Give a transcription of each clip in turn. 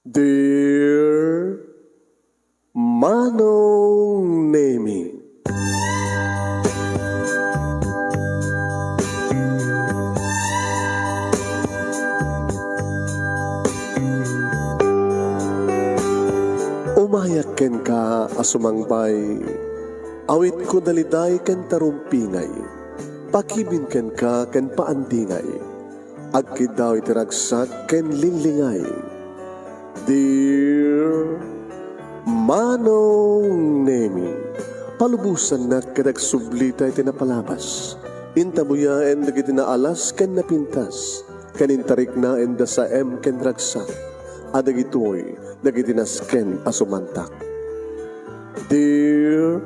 Dear Manong Nemi, umayak ken ka asumangbay, awit ko daliday ken tarumpingay, pakibin ken ka ken paandingay, agkid daw itiragsak ken linglingay. Dear Manong Nemi, palubusan na kadag sublita iti napalabas, intabuya en dagiti naalas ken napintas, kanintarik na en da sa ken ragsak, adagitoy dagiti nasken asumantak. Dear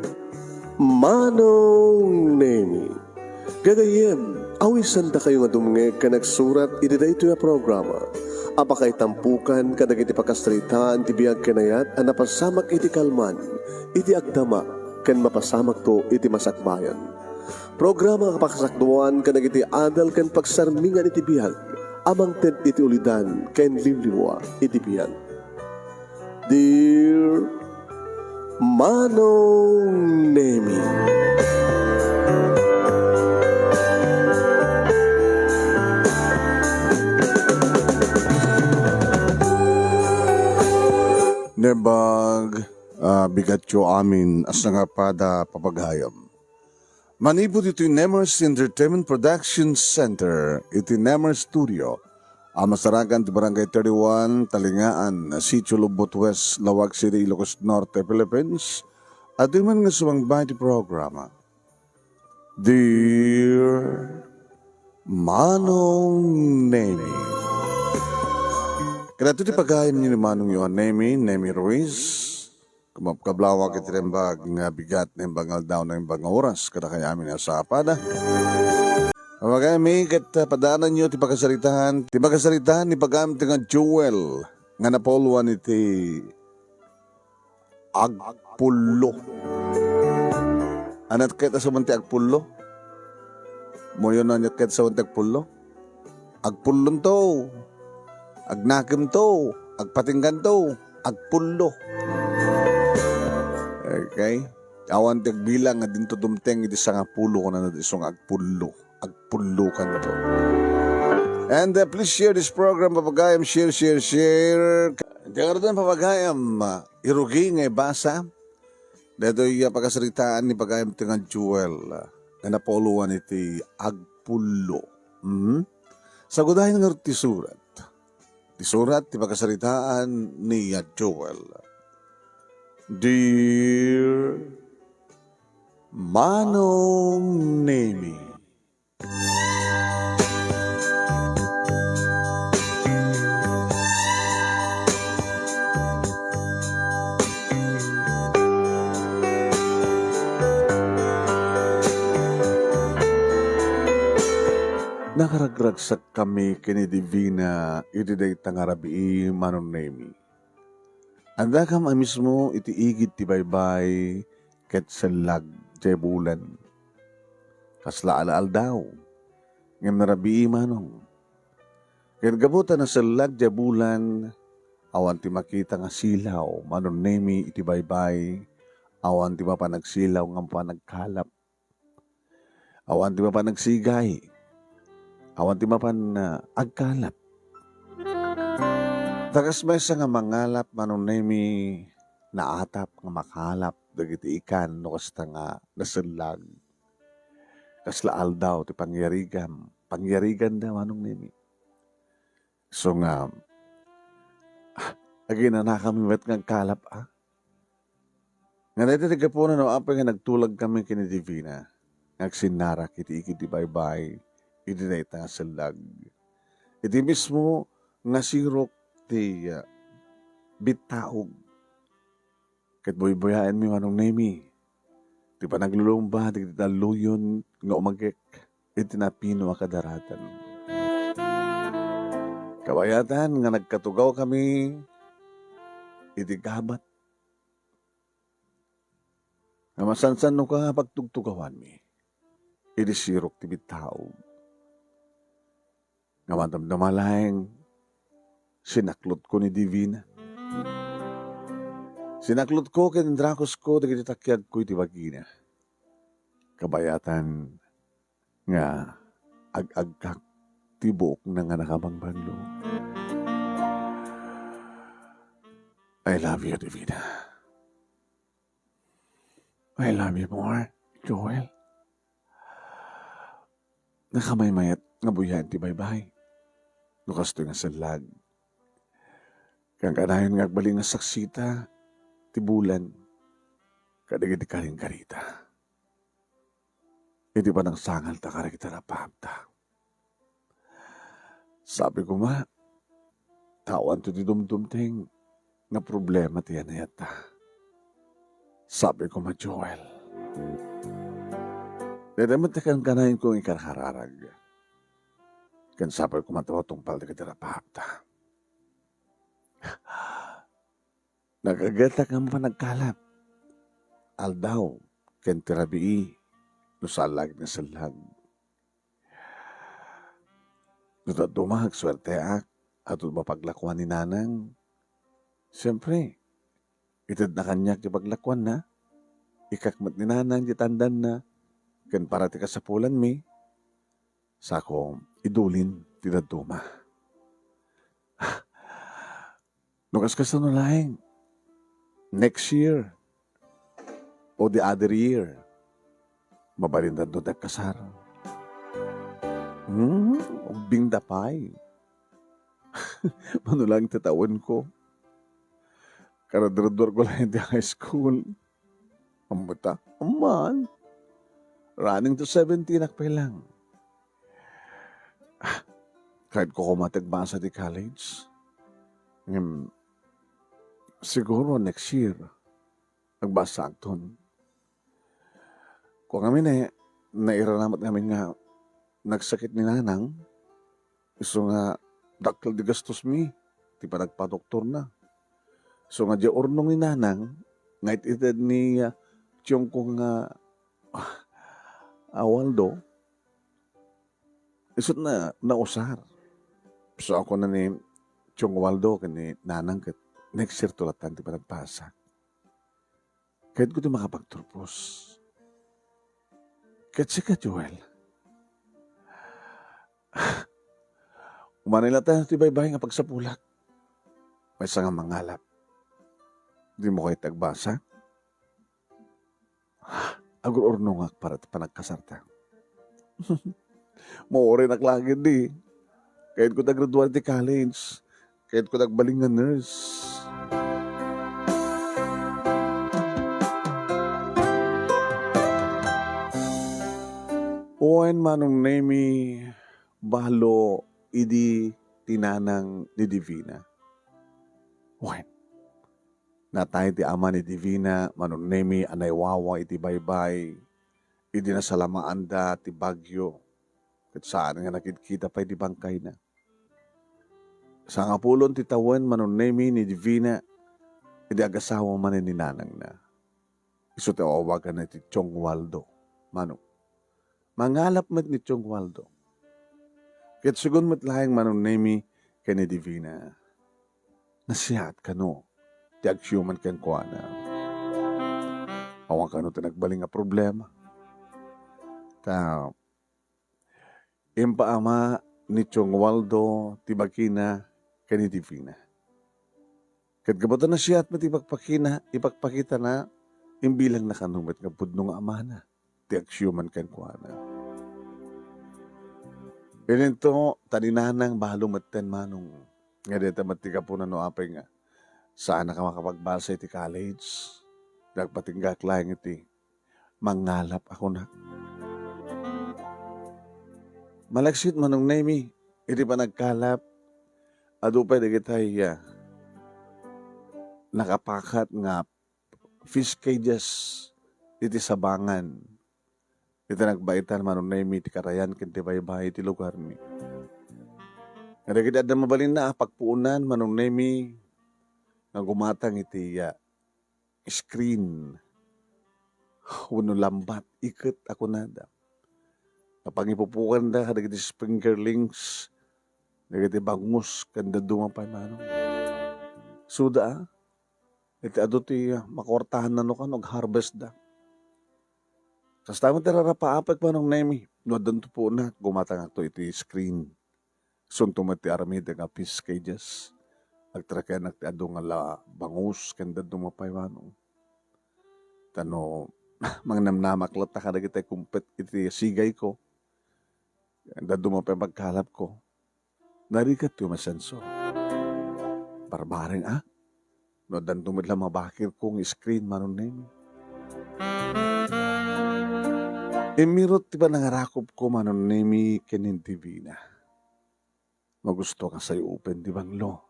Manong Nemi, gagayem, awisan da kayo nga dumngeg ka nagsurat iti daytoy a programa. Apakay tampukan kadagiti pakastrita ti biyag kenayat a napasamak iti kalman, iti agdama, ken mapasamak to iti masakbayan. Programa kapakasakduan kadagiti adal ken pagsarmingan iti biyag, amang ted iti ulidan ken liwliwa iti biyag. Dear Manong Nemi, Nebag, bigat yo amin as nangapada papaghayam. Manipod ito yung Nemers Entertainment Production Center, ito yung Nemers Studio, masaragan ti Barangay 31, Talingaan, Sitio Lubot West, Lawag City, Ilocos Norte, Philippines, at yung man nga sumangbay ti programa. Dear Manong Nemi, kaya ito ti pagayam ni Manong Yohan Nemi Ruiz, kumapkablawag iti rembag nga bigat na imbangal daw na imbang oras, kada kaya amin sa apada. Pagayami, kat padanan nyo ti pagkasaritahan ni pagayam ti nga Jewel, nga napoluan iti Agpulo. Anat kahit asaman ti Agpulo? Mo yun na kahit asaman ti Agpulo? Agpulon to. Agnakim to, agpatinggan to, agpulo. Okay? Awan tagbilang nga din to dumteng iti sangapulo ko na isong agpulo. Agpulo ka na to. And please share this program, papagayam, share. Diyan doon papagayam, irugi nga basa. Dito yung pagkasaritaan ni pagayam tingan Jewel na napoluan iti agpulo. Sagudahin nga ti surat. Surat ti pagkasaritaan ni Joel. Dear Manong Nemi, nakaragragsak kami kini Divina iti day tangarabi Manong Nemi. Anda kam mismo iti igit ti baybay ket selag jay bulan. Kasla alaal daw. Ngem narabi Manong. Ket gabutan na selag jay bulan awan ti makita nga silaw Manong Nemi iti baybay awan ti mapanagsilaw nga panagkalap. Awan ti mapanagsigay. Awan ti mapan agkalap. Tagas mesa nga mangalap Manong Nemi naatap nga makalap dagiti ikan no kasta nga nasenlag. Kaslaal daw ti pangyarigan daw Manong Nemi. So nga agi na nakamiwet nga kalap Nga dito ti kapunan no apay nga nagtulag kami kini Divina. Nagsinara kiti ikiti baybay. Iti na ita selag. Iti mismo nga sirok ti bitaog. Kat boy-boyaan mi Manong Nemi. Ti pa naglulumba, ti taluyon nga umagek. Iti napino akadaratan. Kawayatan nga nagkatugaw kami. Iti gabat. Nga masansan no ka pagtugtugawan mi. Iti sirok ti bitaog. Nga madamdamalayang sinaklot ko ni Divina. Sinaklot ko kinindrakos ko dagiti takyag ko iti bagina. Kabayatan nga ag-agkak tibok na nga nakabangbanlo. I love you, Divina. I love you more, Joel. Nakamay-mayat nga buyan ti baybay. Nukas to nga salag. Kang kanayon nga agbaling nga saksita, ti bulan, kadagiti karing karita. Hindi pa nang sangal ta karagita na pahamta. Sabi ko ma, tawan to ti dumdumting nga problema ti yan na yata. Sabi ko ma, Joel. Nadamat na kang kanayin kong ikarhararag. Kan sabi ko matawa tungpal na kita na pahamta. Nagagata ka pa nagkalap. Aldaw, ken tirabii, nusalag na salag. Nutat dumahag swerte ak, at mapaglakwan ni nanang. Siyempre, itad na kanya kipaglakwan na, ikakmat ni nanang jitandan na, ken para ti kasapulan mi, sako idulin tinad duma. Nukas ka sa nulaing, next year, o the other year, mabalindan doon nagkasar. Ugbing dapay. Mano lang tatawan ko. Karadrador ko lang hindi high school. Amata, aman. Running to 17 akpay lang. Kahit ko kumatagbasa di college, siguro next year, nagbasa akton. Kung kami nairanamat namin nga, nagsakit ni nanang, iso nga, dakkel di gastos mi, di pa nagpa-doktor na. So nga, di ornong ni nanang, ngait itad ni tiyong kong Waldo, isot na nausar. So ako na ni tiyong Waldo, kani nanang, next year tulatan, di pa nagpasa. Kahit ko di makapagturpos. Kahit siya ka, Joel. Umanila tayo ti baybay nga pagsapulak. May nga mangalap. Di mo kayo tagbasa? Agur ornongak para panagkasarta. Maori naklagin di. Kahit ko nag-graduate di college. Kahit ko nagbaling nga nurse. Oen manong nemi balo idi tinanang ni Divina. Oen. Natay ti ama ni Divina manong nemi anaywawa iti baybay. Idi nasalamaan da ti bagyo. Kat saan nga nakikita pa iti bangkay na. Sa nga pulon ti tawen manong nemi ni Divina idi agasawa man ni nanang na. Iso ti awagan na ti Chong Waldo. Manong. Mangalap met ni Chong Waldo. Ket sugon met lahing manong nemi kani Divina. Nasihat kano, ti agsyuman ken kuana. Awang kano ti nagbaling nga problema. Ta impaama ni Chong Waldo ti bagina kani Divina. Ket gabutan na siya at met ipagpakita na imbilang na kanumet nga pudno nga amana. Ti agsyuman ken kuana. Ininto, taninanang bahalo matten manong. Nga dito matika po na no apay nga. Saan na ka makapagbasa iti college? Nagpatinggak lang iti. Mangalap ako na. Malaksit manong nemi. Iti pa nagkalap. Adupay na kitay nakapakat nga fish cages iti sabangan. Iti nagbaitan manong nemi ti karayan kinti baybay ti lugar mi. Nga kita ada mabalin na pagpuunan manong nemi nga gumatang iti screen. Uno lambat ikot ako nada. Napangipupukan da kadagiti sprinklings dagiti bangus kanda dumapay manong. Suda iti ado ti makortahan na no ka, harvest da. Kas tamo tirarapaapak pa nung nemi, no adan to po na, gumatang to iti screen. Sunto mati aramid nga fish cages. Agtrakayan ti ado nga la bangus, kanda dumapaywanong. Tano, mga namnamak lata ka na kita kumpet iti sigay ko. Kanda dumapay magkalap ko. Narikat yung masenso. Barbaring no dan tumid lang mabakir kong screen manon nemi. Emirot ti ba nangarakop ko manon nemi kenin TV na. Magusto ka sa'yo open di banglo.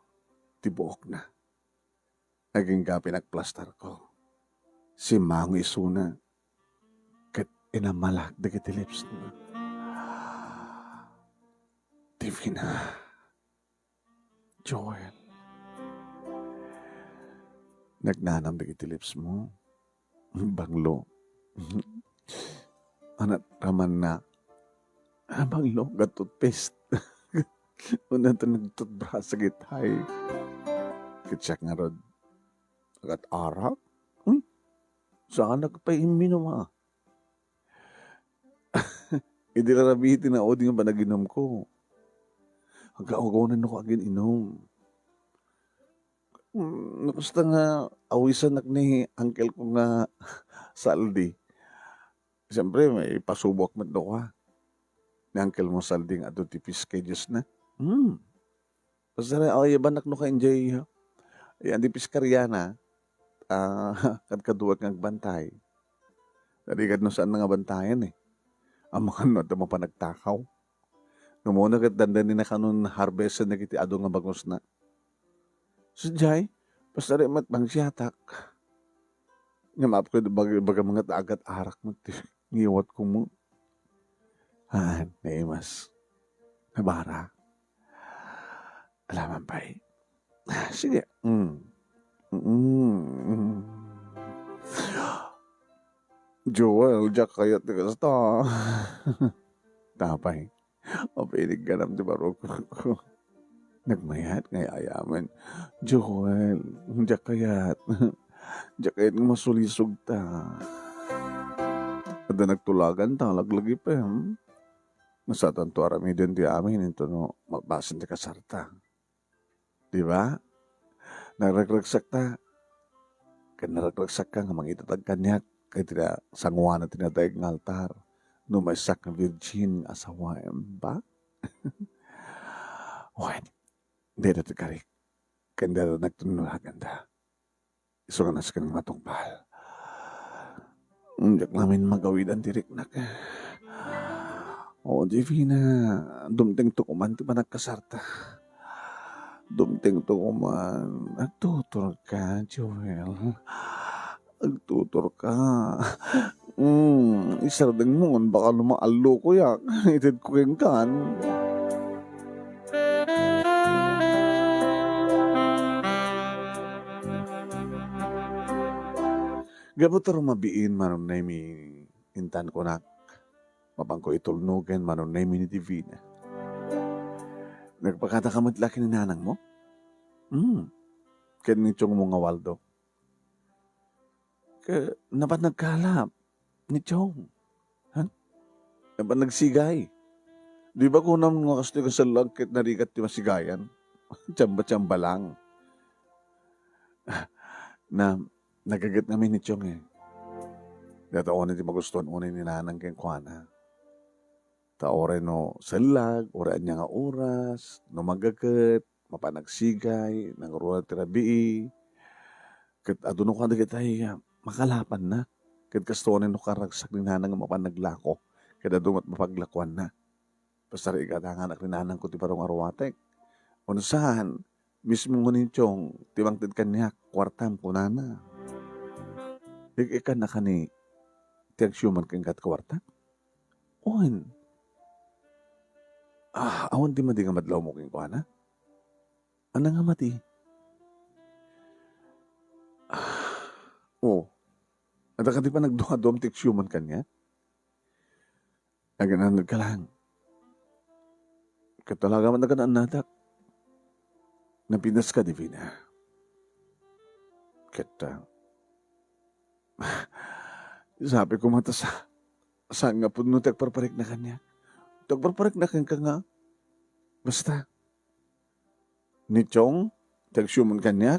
Ti buok na. Naging ka pinagplastar ko. Si Mango isuna. Kat inamalak di kiti lips na. TV na. Joel. Nagnanam di kiti lips mo. Banglo. Anak raman na. Banglo, gatutpaste. Una ito nagtutbras sa gitay. Kitsak nga rod. Agat arak? Saan nagpaiminom ha? Hindi na rabihitin na o di nga ba naginom ko. Hagkaugaw ako agin inom. Nakusta nga awisan ni uncle ko nga saldi. Siyempre may pasubok mo do ka. Ni uncle mo saldi nga ito tipis kay Diyos na. Basta na ay banak no ka-enjoy ha. Ay andi piskaryana. Kadkaduwag ng bantay. Narigad no saan nga bantayan eh. Ang mga no, ito mo pa nagtakaw. Numuna kat dandan ni na kanon harvest na kiti ado nga bagos na. So jay, basta rin mat bang siyatak. Nga maap ko baga mga taagat arak mo. Ngiwat ko mo. Naimas. Nabara. Alaman pa eh. Sige. Joel, Jack kayat ni kasta. Tapay. O pinig ganam di baro ko. Nagmayat ngay ayaman. Joel, Jack kayat. Jack kayat nga masulisog ta. Kada nagtulagan ta, laglagi pa. Masatan to arami din di amin. Ito no, mabasin di kasarta. Di ba? Naragragsak ta. Kaya naragragsak ka nga mangitatag kanyak. Kaya tina sangwa na tinatayag ng altar. No may sak na virgin asawa ba? Wait. Hindi na tikarik. Kaya na nagtunulagan ta. Iso nga nas ka ng matungpal. Hindi namin magawid ang tirik na ka. O, Divina. Dumting to kuman ti ba nagkasarta? Dumting to kuman. Nagtutur ka, Joel. Nagtutur ka. Isardeng mo, baka lumaalo ko yak. Itid ko yung kan. Gabot aro mabiin manon na mi intan ko nak. Mapang ko itulnugan manon na mi ni Divina. Nagpakata ka laki ni nanang mo? Kaya ni Chong mo nga Waldo. Kaya napat nagkalap ni Chong. Napat nagsigay. Di ba kung naman nga kasi ka sa langkit na rikat di masigayan? Tsamba-tsamba lang. Na nagagat namin ni Chong eh. Dito ako na di magustuhan unay ni nanang keng kuana. Taore no salag, oraan niya nga oras, no magagat, mapanagsigay, nangrula tirabii. Kat aduno ka na kita makalapan na. Kat kastonin no karagsak ni nanang mapanaglako. Kat adumat mapaglakuan na. Basta rin ikatanganak ni nanang ko ti parong arwatek. Unasahan, mismo mo ni Chong, tibang tid kanyak, kwartam ko na. Ikan na ka ni tiyag syuman kang kat kwarta? Oin. Awan di madi nga madlaw mo king kuana? Ano nga mati? At ka di pa nagduha-duam tik syuman kanya? Aganan ka lang. Katalaga man naganaan natak. Napinas ka, Divina. Kita. Sabi ko mata saan nga po no tagparparik na kanya. Tagparparik na ka nga. Basta. Ni Chong, tagsyumon kanya.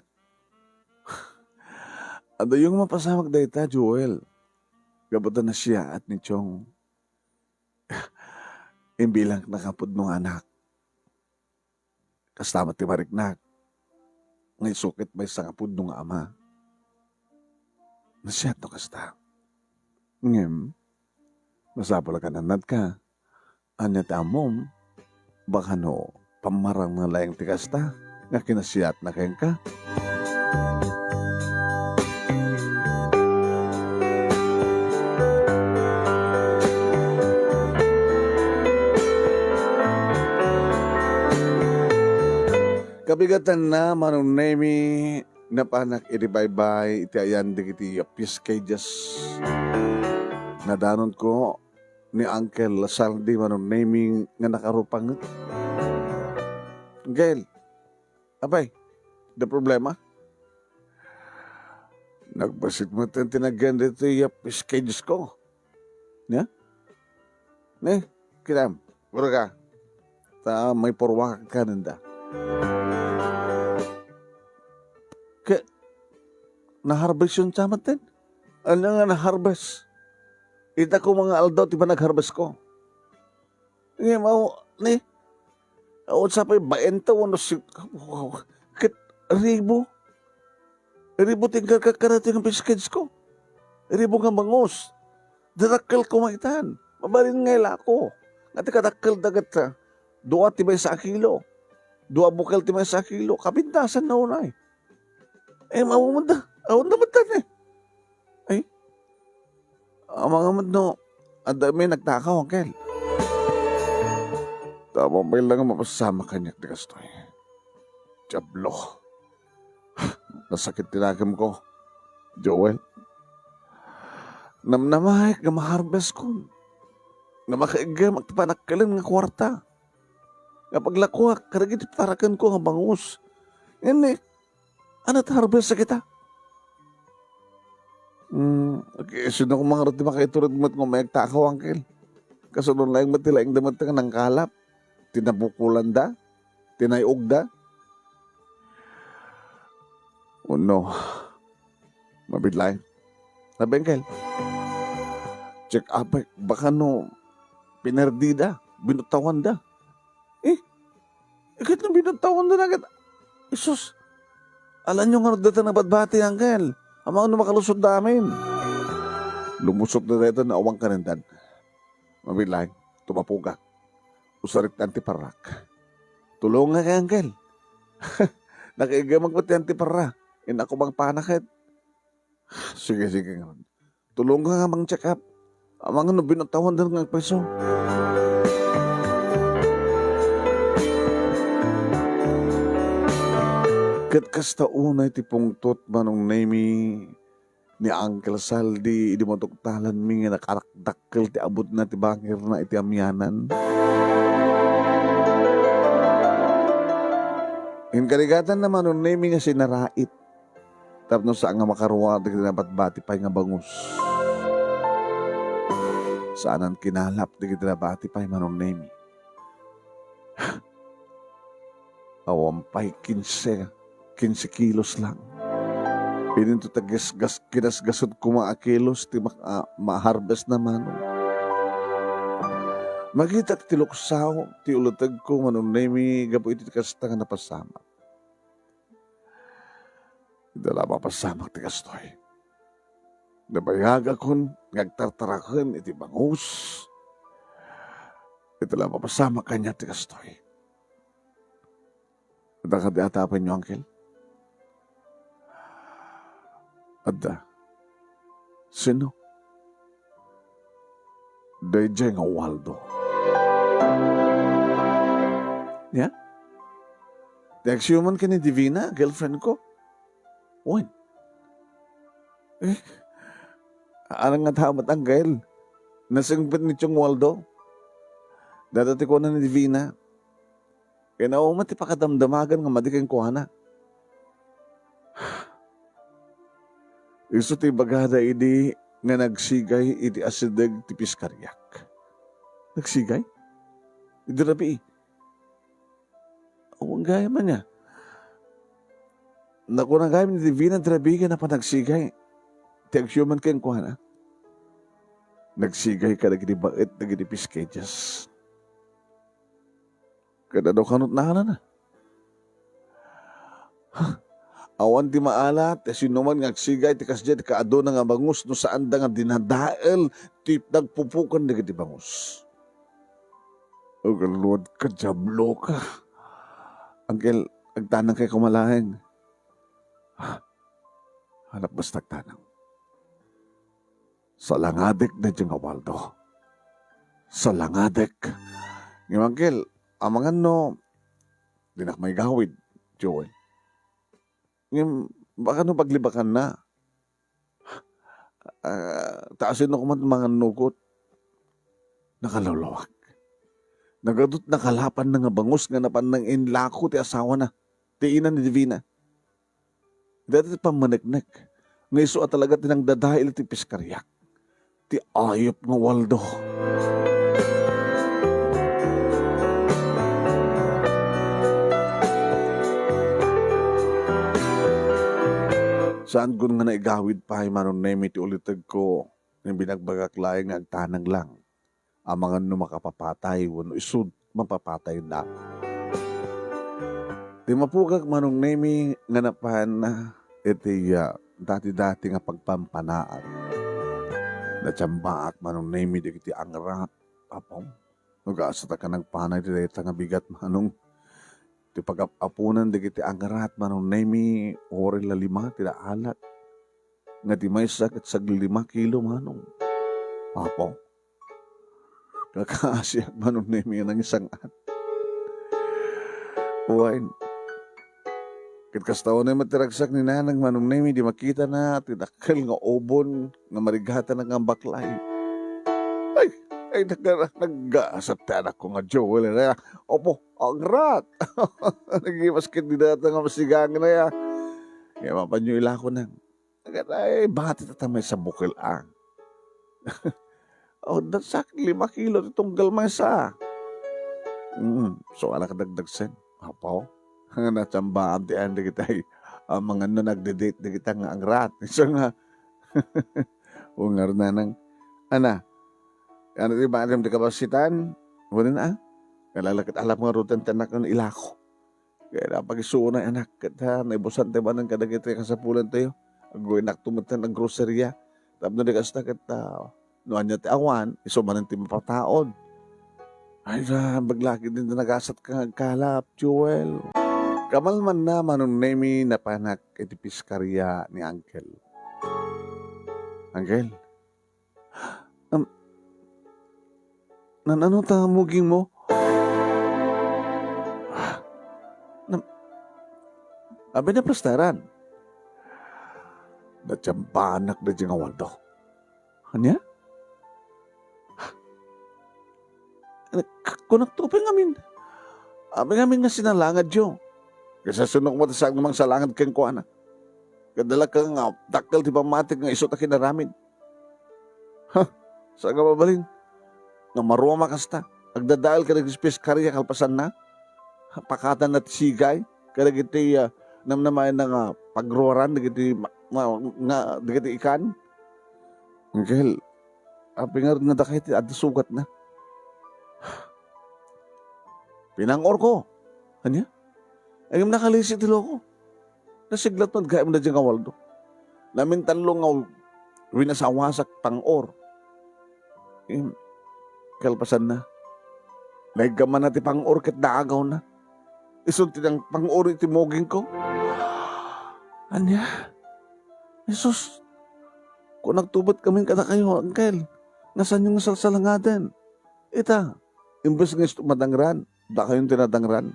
Ada yung mapasamak dayta, Joel. Gabutan na siya at ni Chong. Imbilang nakapod nung anak. Kastamat ti mariknak. Ngay sukit may sangapod nung ama. Nasyat no kasta. Ngem, masapala ka nanad ka. Anya tamom, baka no, pamarang na layang ti kasta. Nga kinasiyat na kayang ka. Kabigatan na manong nemi na panak itibaybay iti ayan di kiti piskajas. Nadanon ko ni Uncle Saldi manong nemi nga nakarupang. Gail, abay, the problema? Nagbasit mo itong tinagyan dito yung piskajas ko. Nya? Ne, kiram, puro ka. Ta may porwak ka nanda. Na-harvest yung tamat din. Ano nga na-harvest? Ita ko mga aldaw, di ba nag-harvest ko? Ngayon, ni, sa pa yung baenta, kit, ribo. Ribo tinggal kakarating ang piskeds ko. Ribo nga bangus. Darakal ko maitan. Mabalin nga ilako. Nga tikadakal dagat sa, dua tibay sa kilo. Dua bukal tibay sa kilo. Kapintasan na unay. Mawamanda. Awan naman tan eh. Ay, ang mga madno, ang dami nagtakaw, Uncle. Tama may lang mapasama kanya, di kastoy. Diablo. Nasakit tinagam ko, Joel. Namnamay nga ma-harvest ko. Nga makaiga magtapanakalan nga kwarta. Nga paglakuha, karagit parakan ko nga bangus. Yan eh, anat harvest sa kita? Okay, sino kong mga rati makaiturad mo at may agtakaw, Uncle? Kasunod lang matilaing damat ka ng kalap. Tinabukulan da? Tinayog da? Oh no. Mabidlay. Sabi, Uncle, check up, baka no, pinerdi da, binutawan da. Ikit na binutawan da na agad. Isus, alam nyo nga dito na badbati, Uncle. Amang na makalusot namin. Lumusot na dito na awang kanindan. Mabilay, tumapuga. Usarik na antiparak. Tulong nga kay Uncle. Nakaigamag pati antipara. Ako bang panakit? Sige. Tulong nga mang check up. Amang na binutawan din ng peso. Kat kasta unay ti pungtot manong nemi ni Uncle Saldi, idi mo tuktalan mi nga nakarakdakkel ti abot na ti bangir na iti amyanan. Inkarigatan na manong nemi nga sinarait. Tapno saan nga makaruwa, di dapat bati pa nga bangus. Saanan kinalap, di bati pa manong nemi. Awampay 15 kilos lang. Pininto kinasgasod ko mga kilos, ti ma-harvest naman. Magita ti luksaw, ti ulutag ko, manong nemi, gapo iti kasta nga napasama. Dala mapasamak ti kastoy. Nabayaga kon, ngagtartarakan, iti bangus. Dala mapasamak kanya ti kastoy. Ada ka di atapan niyo, Uncle? Ada. Sino? Dayjay nga Waldo. Ya? Di-exhuman ka ni Divina, girlfriend ko? When? Anong nga tamat ang gail? Nasingbit ni Chong Waldo? Dadati ko na ni Divina. Kaya na umati pakadamdamagan nga madikang kuhana. Iso ti bagada idi nga nagsigay iti asideg ti Piskaryak. Nagsigay? Idi rabi. Ang gaya man niya. Naku na gaya ni Divina Drabiga na pa nagsigay. Ti agsyuman kayong kuha. Nagsigay ka nagiti bait nagiti Piskedyas. Kada daw kanot na. Awan ti maalat, sinuman nga agsigay, ti kasya, ti kaado na nga bangus, no saan da nga dinadael, ti nagpupukan na ti bangus. O kaluluwad ka, jablo ka. Angkel, agtanang kay kumalahing. Hanap basta agtanang. Sa langadek na diyang awaldo. Sa langadek. Ngayon, angkel, amangan no, dinak may gawid, Joel. Ngayon, baka no paglibakan na. Taasin no kuman mga nugot. Nakalawlawak. Nagadot nakalapan na nga bangus nga napan ng inlako ti asawa na. Ti ina ni Divina. Dati pamaneknek. Ngayso at talaga tinang dadail ti Piskaryak. Ti ayop nga waldo. Saan ko nga naigawid pa ay manon nemi ti ulitag ko ng binagbagaklay nga agtanang lang. Amangan no makapapatay wano isud mapapatay na. Di mapugag manong nemi nga napan na iti dati-dati nga pagpampanaan. Natsambaak manong nemi di kiti angrat. Apong, nag-aasata ka nagpanay di dahita nga bigat manong ti pag-apunan di kiti angrat manong nemi ori lalima tila alat. Nga di may sakit sa 5 kilo manong. Apong, kakaasyak manong nemi ng isang at. Uwain, kitkastaw na matiragsak ni nanang manong nemi di makita na tinakal nga obon nga marigata na nga baklay. Ay, nag-aasat tanak ko nga Joel na. Opo, ang rat. Nagimaskit di data nga masigangin na ya. Kaya mapanyo ila ko nang. Ay, bakit tatamay sa bukil ang? Dasak 5 kilo itong galmay sa. So, anak dagdagsen. Apo, nga natsambaan ti andi kita ang mga no nagde-date na kita nga ang rat. So nga, ungar na nang, ano di ba alam di kapasitan? Wala na kalalakit alam nga rutan tanak ng ilako. Kaya napag-isuo na anak, kata naibusan tayo ba ng kadagit kasapulan tayo? Agawin naktumatan ng grocerya. Tapos na di kasta kita, noan niya ti awan, isumanan ti mapataon. Ay baglaki din na nagasat kang kalap, Joel. Kamalman na manong nemi na panak iti Piskarya ni Uncle. Uncle? Ano tamuging mo? Abi na plastaran. Natsambanak na diyang awaldo. Kanya? Kung nagtupin ngamin. Abi ngamin nga sinalangad yun. Kasi sunok mo sa namang salangad kang kuana. Kadala kang dakal di pamatik nga isot na kinaramin. Saan ka mabalin? Nga maruwa makasta. Agdadaal ka nag-Piskarya kalpasan na. Pakatan na sigay. Kada giti namnamayan na nga pagruwaran. Digiti ikan. Angel, api nga rin nga dakay at sugat na. Pinangor ko. Kanya? Ayun nakalisip tilo ko. Nasiglat man kaya mo na diyang awaldo. Namin talong nga winasawasak pang-or. Kalpasan na. Naigaman na ti pang-or ket daagaw na. Isunti ng pang-or iti moging ko. Anya? Jesus, kung nagtubot kami kada kayo, Uncle, nasan yung salsalangadan? Ita, imbes nga madangran, da kayong tinadangran.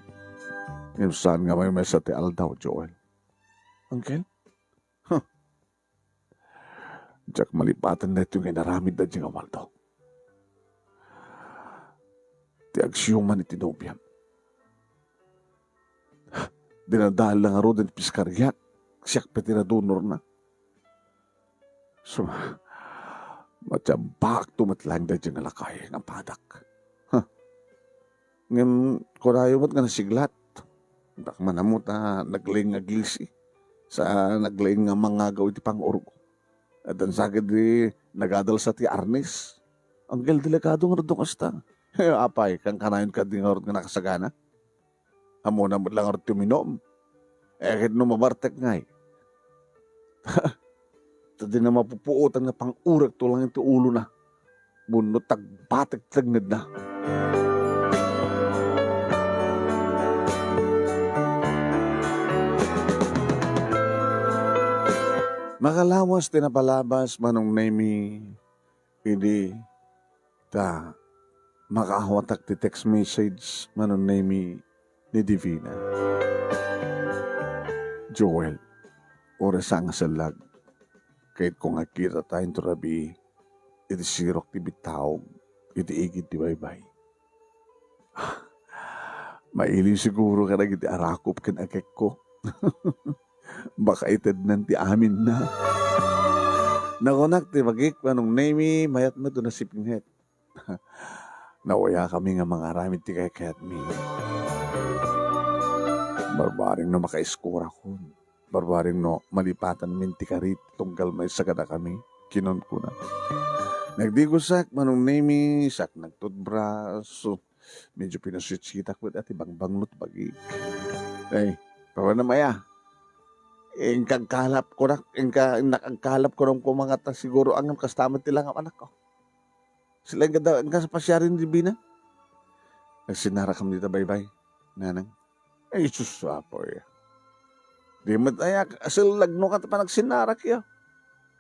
Yung saan nga may sa ti Aldaw, Joel? Uncle? Diyak malipatan na ito yung inaramid na diyang awaldo. Ti agsyuman iti nobyan. Dinadahal lang aro din Piskarya. Siyak pati na donor na. So, matiyabak tumatlang da dyan nalakay ng padak. Huh. Ngayon, kurayo mo't nga nasiglat. Dak manamot na nagling agilsi. Sa nagling nga mga gawin ti pang-urgo. At ang sagad di nagadal sa ti Arnes. Ang delikado nga rin kasta. Apay, kang kanayon ka din nga rin nakasagana. Amo na mo lang rin tuminom. Kahit no mabartek nga eh. Tadi na mapupuotan nga pang-urag to lang ito ulo na. Bunot tagbatek tagnad na. Makalawas tinapalabas manong nemi hindi ta makahawatak ti text message manong nemi ni Divina. Joel, oras ang salag. Kahit kung nakita tayong turabi, iti sirok ti bitawag, iti igit ti baybay. Maili siguro ka nag iti arakop kan akek ko. Baka itad nanti amin na. Nakunak ti magik manong nemi mayat mo doon na sipinghet. Nawaya kami nga mga aramid ti kayat mi. Barbaring no makaiskura ko. Barbaring no malipatan min ti karit tunggal may sagada kami. Kinon ko na. Nagdigusak manong nemi sak nagtutbras. So, medyo pinasutsitak ko at ibang banglot bagik. Ay, pawa na maya. Ingkang kalap ko na, nakangkalap ko rin ko mga ta siguro ang kastamat nila ang anak ko. Sila ang sa pasyarin di Bina. Nagsinara kami dito baybay. Nanang. Ay, sus, apoy. Di mo tayo, silag no ka pa nagsinara kaya.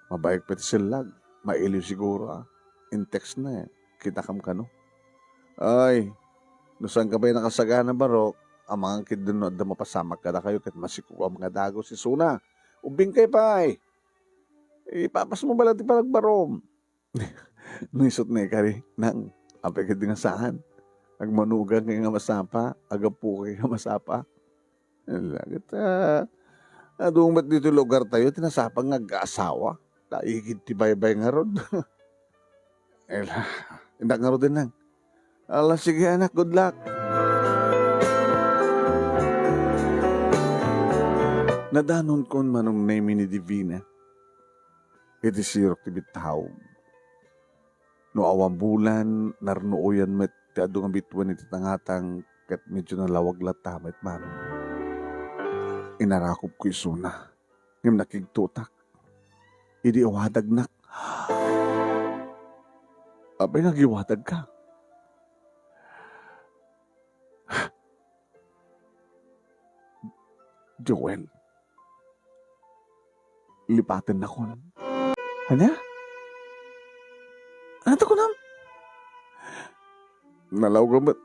Mabayag pati silag. Mailiw siguro in text na kita kam ka no. Ay, nusan ka ba'y nakasagana barok? Ang mga kid doon na mapasamak ka na kayo kahit masiko ang mga dago si Suna. Ubing kay pa eh. Ipapas mo ba lang ti palagbarom? Nisot na ikari nang apay ka din nga saan. Nagmanugang kay nga masapa, agapu kay nga masapa. Lagit adumat dito lugar tayo, tinasapang nag-aasawa. Daigid ti baybay nga rod. Indak nga rod din lang. Ala, sige anak, good luck. Nadanon kon manong name ni Divina. Iti sirok ti bitaw. No awang bulan, narnooyan met ti adu nga bituan iti tangatang ket medyo nalawag lata met manong. Inarakop ko isuna. Ngem nakigtutak. Idi awadag nak. Abay nagiwadag ka. Joel. Lipatin na ko. Hanya? Ano ko nam?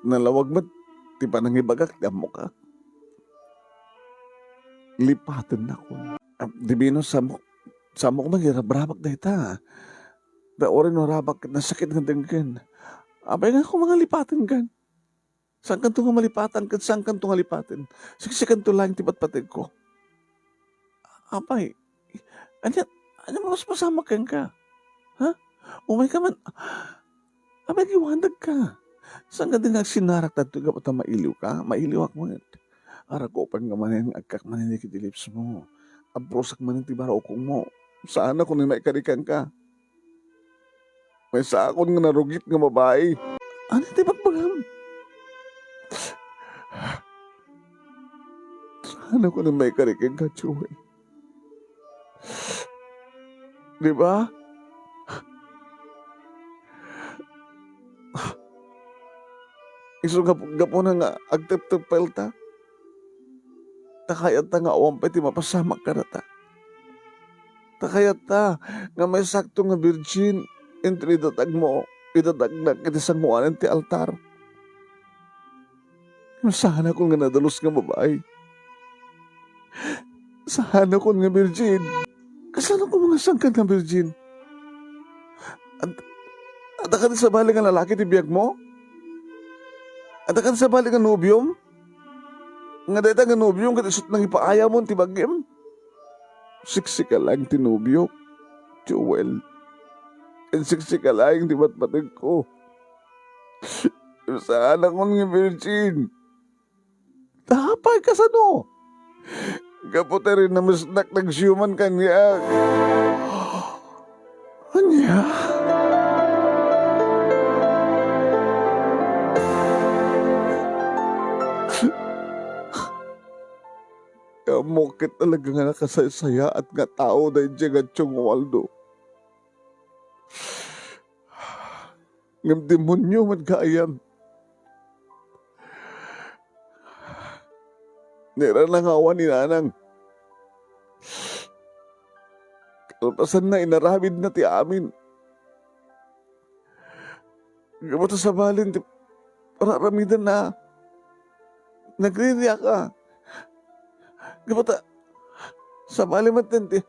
Nalawag mat, ti pa nang ibagak, damo ka. Lipatin na ko. Dibino, samo ko magirabrabak na ita. Da orin no rabak, nasakit ng tingkin. Abay nga ko mga lipatin kan. Saan kanto nga malipatan kan? Saan kanto nga lipatin? Siksikan to lang tibat patid ko. Abay, ano mas masama kang ka? Ha? Umay ka man. Abay, giwandag ka. Saan ka din nagsinarak na ito ka mailiw ka? Mailiw ako man. Aragopan ka man yung agkak man yung kitilips mo. Abrosak man yung tibarokong mo. Saan ako na maikarikan ka? May sakon nga narugit nga babae. Ano tibagbagam? Saan ako na maikarikan ka, Joey? Di ba? Iso gapo na nga agtep-tepel ta. Takayat ta nga awang pati mapasamak ka na ta. Takayat ta nga may sakto nga virgin entry idatag mo. Idatagdag iti sanguanan ti altar. Sana ko nga nadalos nga babae. Sana ko nga virgin. Kasano ko mga sangkan nga virgin? At ka sa bali nga lalaki ti biyag mo? At ka sa bali nga nobyom? Nga data nga nobyom kat isot nang ipaaya mo ti bagim? Siksika lang ti nobyo. Joel, ang siksikalaing di matmatag ko. Sa anak ko ng virgin. Tapay ka sa no. Kaputi rin na masnak nag-human kanya. Anya? Mokit talaga nga nakasaysaya at nga tao dahil dyan nga tiyong Waldo. Ngam demonyo magkaayam. Nira lang awan ni nanang. Kalpasan na inaramid na ti amin. Gamot sa balin, pararamidan na. Nagriya ka. Gamot sa balin matindi.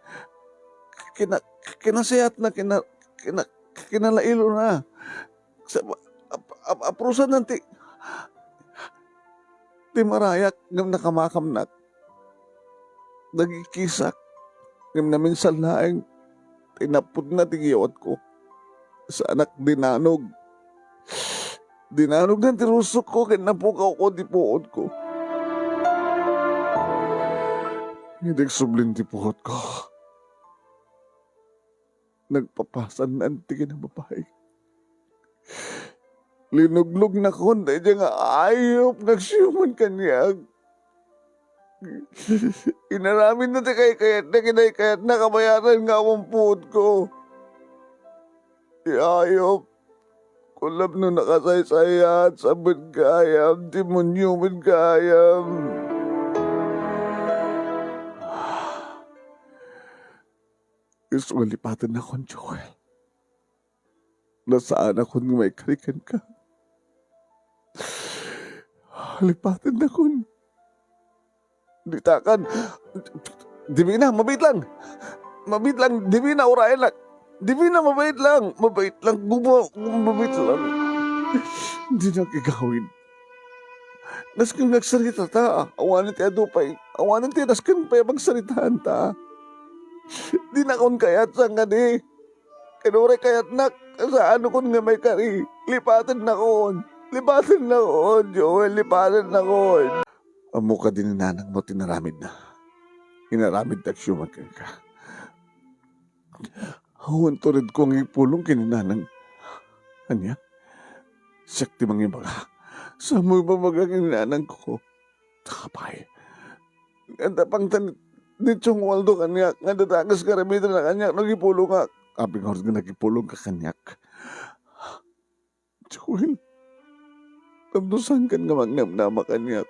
Kinasayat na, kinalailo na. Aprusan nanti. Ti marayak ngam nakamakamnak. Nagikisak. Ngam namin salaing tinapod na tigiyot ko. Sa anak dinanog. Dinanog na tirusok ko kinapukaw ko di puot ko. Hindi sublin di puot ko. Nagpapasan na antigin na babae. Linuglog na ko, dahil nga ayop, nagsiyuman kanyag. Inaramin na kayat na kinay-kayat na kabayaran nga ang puod ko. Ayop, kulab no nakasaysayat sa badgayam, demonyo badgayam. Gusto malipatan na kon, Joel. Nasaan ako ng may karikan ka? Lipatan na kun. Ditakan. Divina, mabait lang. Mabait lang. Divina, orayan lang. Divina, mabait lang. Mabait lang. Mabait lang. Hindi na kigawin. Naskin nagsalita ta. Awanan ti adupay. Awanan ti naskin pa magsalitaan ta. Di na kun kayat sa nga di. Kanure kayat nak. Sa ano kun nga may kari. Lipatan na kun. Lipatan na kun, Joel. Lipatan na kun. Amo ka din ni nanang mo tinaramid na. Inaramid na syuman ka. Huwan to rin kong ipulong kininanang. Anya? Sakti mga ibaga. Sa mo ba magaginanang ko? Takapay. Ganda pang nitsong Waldo kanyak. Ganda takas karamitan na kanyak. Nagipulong ka. Abing oras nga nagipulong ka kanyak. Joel. Tamdusan kan nga magnamnama kanyak.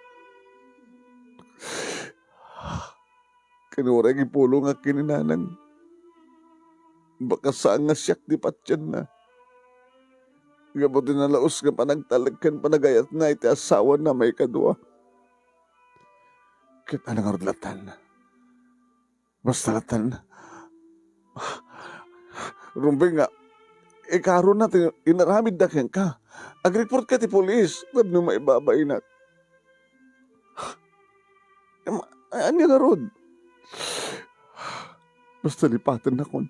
Kanura gipulong nga kininanang. Baka saan nga siyak di patyan na. Gabuti na laos nga panagtalagkan panagayat na iti asawa na may kadua. Kita na nga latan. Basta latan. Rumbay nga, karon na inaramid na kyan ka. Ag-report ka ti polis. Wag nyo maibabay na. Ano nga ron? Basta lipatan na kon.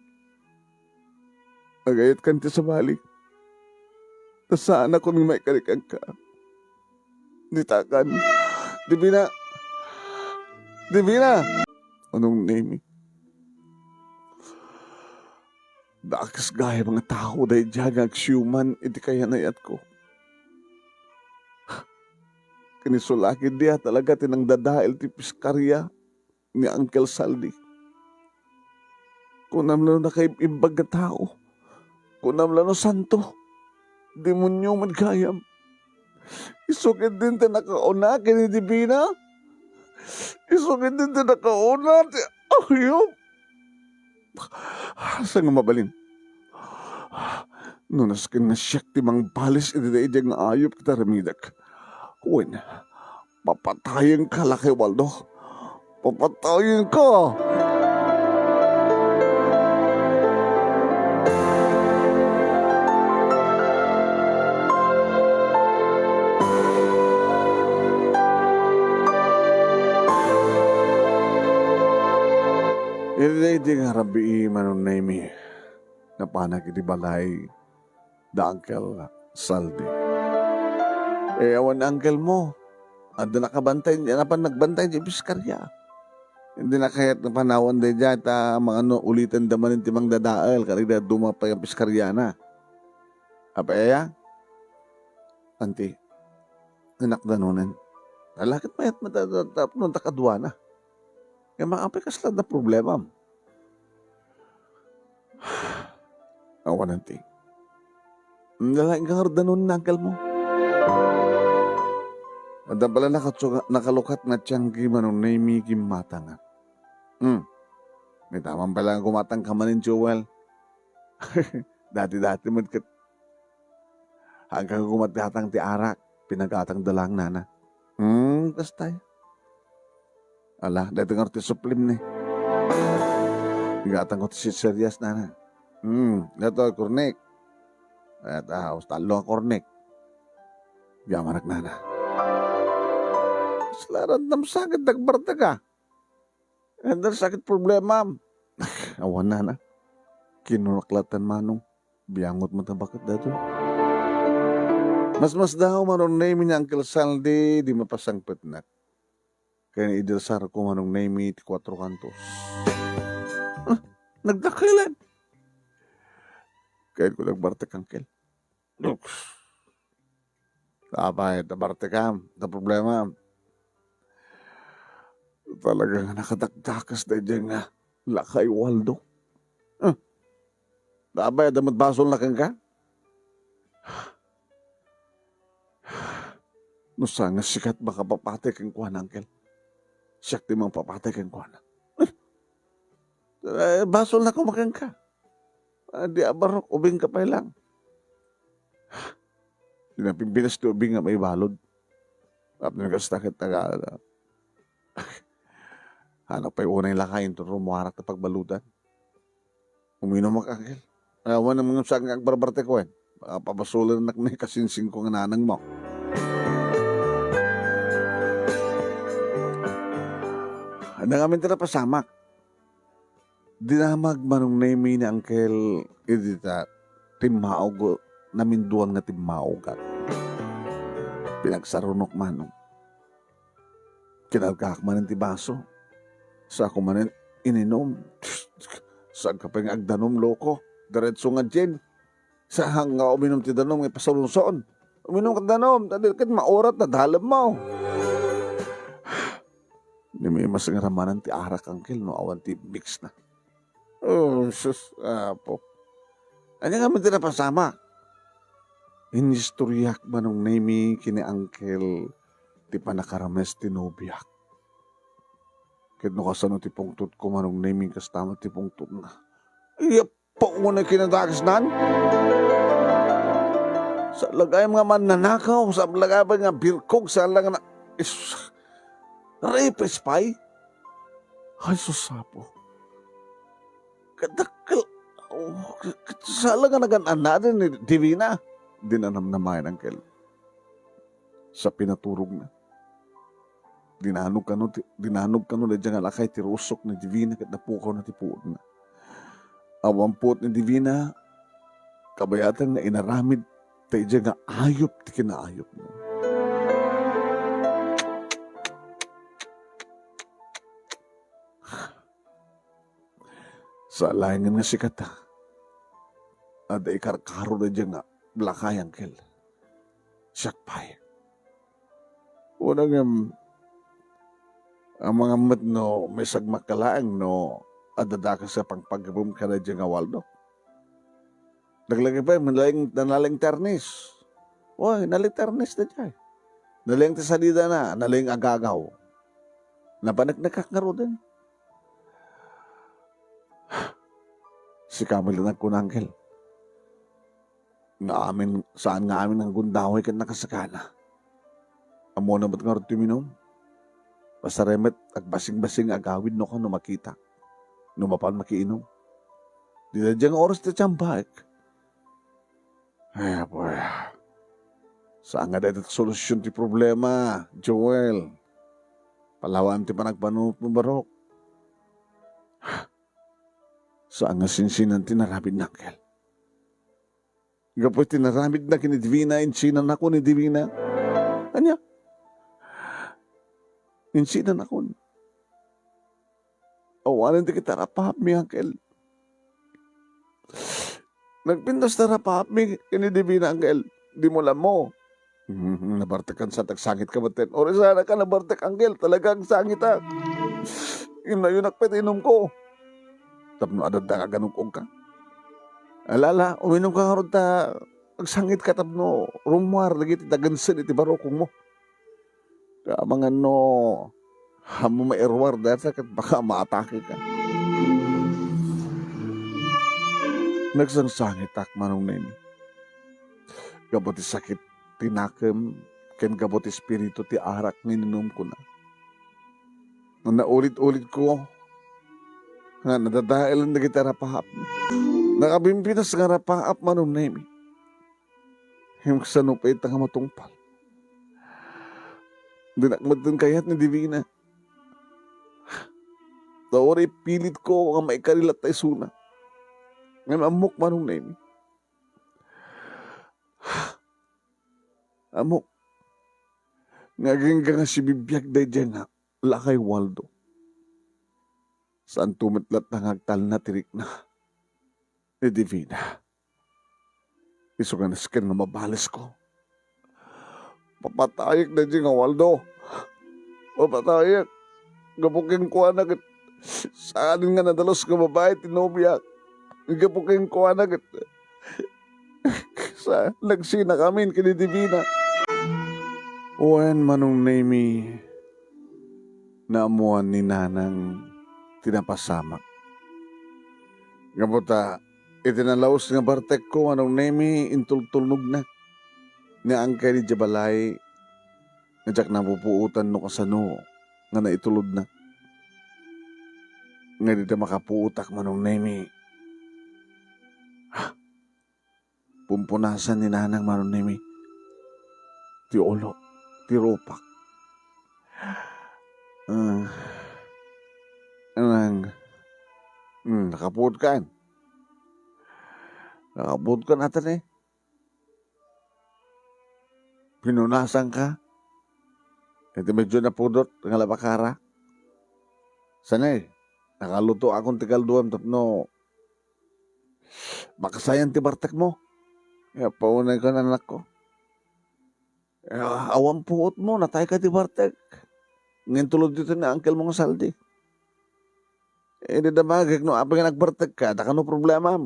Agayat kan ti sa balik. Tas saan ako ng may karikan ka. Ditakan. Divina. Divina. Anong name? Dakas gaya mga tao dahil dyan agsyuman iti kaya nayat ko. Kinisulaki diya talaga tinang dadail ti piskarya ni Uncle Saldi. Kunam lalo na kay imbag na tao. Kunam lalo santo. Demonyo magkayam. Isukid din ta nakauna kini Divina. Isukid din ta nakauna. Ayop. Saan nga mabalin? Nunas ka na siyak ti mang balis iti nga ayop kita ramidak. Uwin, papatayin ka laki Waldo. Papatayin ka. Hindi nga rabi manong naimi. na panak iti balay da Uncle Saldi. Awan uncle mo, ando nakabantay, napan nagbantay di piskarya. Hindi na kahit napanawan da dyan, mga ulitan daman ng timang dadaal, karida dumapay ang piskarya na. Apaya, anti, anak danunan. Alakit mayat nung takadwa na. Yung mga apikas lang na problema. Awan anti. Nalaking kang danunan na uncle mo. Ada pala nakalukat na tiyanggi manong naimi kimatanga. May tamang pala ang kumatang ka manin, Joel. Dati-dati mo hanggang kumatang ti arak, pinagatang dalang nana. Kastay. Ala, dati nga ti suplim ni. Pinagatang ko ti si serias nana. Dato, kornek. At talo ang kornek. Yamanak nana. Selaran nam sakit nagbarta ka. Andar sakit problema. Awan na. Kinunaklatan manong. Biyangot mo tabakat dato. Mas daw manong name niya Uncle Saldi di mapasangpet na. Kaya ni idilsar ko manong name ti 4 kantos. Nagdakilan. Kaya ko nagbartek Uncle. Tapay, tabarte ka. Ta problema. Talagang nakadagdakas na dyan nga. Lakay Waldo. Dabay, damat basol na kang ka? No sana sikat baka papatay kang kuhan, Uncle. Siyak di mang papatay kang kuhan. Basol na kumakang ka. Di abarok, ubing ka pa lang. Pinapimpinas ti ubing nga may balod. Tapos nagkastakit na hanap pa yung unang lakayin ito rumuharak na pagbalutan. Uminom ang Uncle. Awan ang mga saan kang barbarte ko baka pabasulan na may kasinsing ko ng nanang mo. Ano kami tira pasamak. Dinamag manong name ni Uncle Edita timaog naminduan nga timaogat. Pinagsarunok manong. Kinalgak man ng tibaso. Sa ako man ininom. Saan ka pa yung agdanom, loko? Diretso nga dyan. Sa hanga uminom ti danom, may pasalunsoon. Uminom ka danom, tadilkit maurat na dalam mo. Hindi may mas ngaramanan ti arak, Uncle, no? Awan ti mix na. Oh, sus, po. Ano nga man tinapasama? Inistoryak manong name kini Uncle ti panakarames ti nobiyak. Kahit nakasano ti pungtut ko manong naming kastama ti pungtut na. Iya po mo na kinadakas nan. Sa lagay mga mananakaw, sa lagay ba nga birkog, sa lagay na rape spy. Ay, susapo. Kadakal. Sa lagay nagan natin ni Divina. Dinanam na mayan, Uncle. Sa pinaturog na. Dinanog ka no, dyan nga lakay ti rusok ni Divina kat napukaw na ti puod na. Awampot ni Divina, kabayatan nga inaramid, tayo dyan nga ayop ti kinaayop mo. Sa layangan nga sikat ha, ada ikarkaro na dyan nga lakay, Uncle. Siyak pay. Unang ang mga mat no, may sagmakalaang no, adadaka sa pangpagabum ka na dyan nga Waldo. Naglagay pa, naling ternis. Uy, naling ternis na dyan. Naling tisalida na, naling agagaw. Napanagkakangaro din. Si Camille na ko, Uncle. Saan nga amin ang gundahoy ka nakasakana. Amo na ba't nga rin tuminom? Basta remet, agbasing-basing agawid no ka no makita. No mapan makiinom. Di na dyan oras na tiyambak. Ay, boy. Saan nga dahil solusyon ti problema, Joel? Palawan ti panagpanunot mo barok. Saan nga sinsinan ti narabid na, Uncle? Gapoy tinaramid na kini Divina, insinan ako ni Divina. Anya? Insinan ako. Awanan di kita rapahap mi, Uncle. Nagpintas na rapahap mi kini Divina, Uncle. Di mo alam mo. Nabartakan sa tagsangit ka batin. Ori sana ka nabartak, Uncle. Talagang sangit ha. Yun na yun nakpetinom ko. Tapno adad na kaganong ka. Alala, uminom ka nga ron ta. Pagsangit ka tapno. Rumwar, lagi ti dagansin iti barokong mo. Kamangan no. Hamo mairwar dahil kat baka maatake ka. Nagsangsangit tak manong nini. Gabot ti sakit tinakem. Ken gabot ti espiritu ti arak nininom ko na. Naulit-ulit ko. Nga nadadailan na kita rapahap. Nakabimpinas nga rapahap manong nini. Himagsanupay ta nga matungpal. Dinakmad din kayat ni Divina. Tawari pilit ko nga maikarilat tayo suna. Ngayon amok manong nini. Amok. Ngaging ka nga si bibiyag day dyan nga. Lakay Waldo. Saan tumitlat na ngagtal na tirik na. Ni Divina. Iso nga naskin nga mabalis ko. Papatayik na dyan nga Waldo. Papatayik. Gapukin ko anak. Saan nga nadalos ka babae tinobya. Gapukin ko anak. Sa nagsina kami kini Divina. Uwan manong nami naamuan ni nanang tinapasamak. Gaputa, itinalaos nga bartek ko anong nami intultulnog na. Nga angkay ni Jabalay nga jak napupuutan no kasano nga naitulod na. Nga di na makapuutak manong nami. Pumpunasan ni nanang manong nami. Ti olo, ti ropak. Nakapuot ka. Nakapuot ka natin eh. Pinunasan ka. Ito medyo napudot ng alabakara. Sanay, nakaluto akong tigalduan tapno. Makasayan ti bartek mo. Kaya paunay ka na anak ko. Awang puot mo, natay ka ti bartek. Ngayon tulad dito na uncle mong saldi. Hindi na magag no, apang nagbartek ka, daka no problema.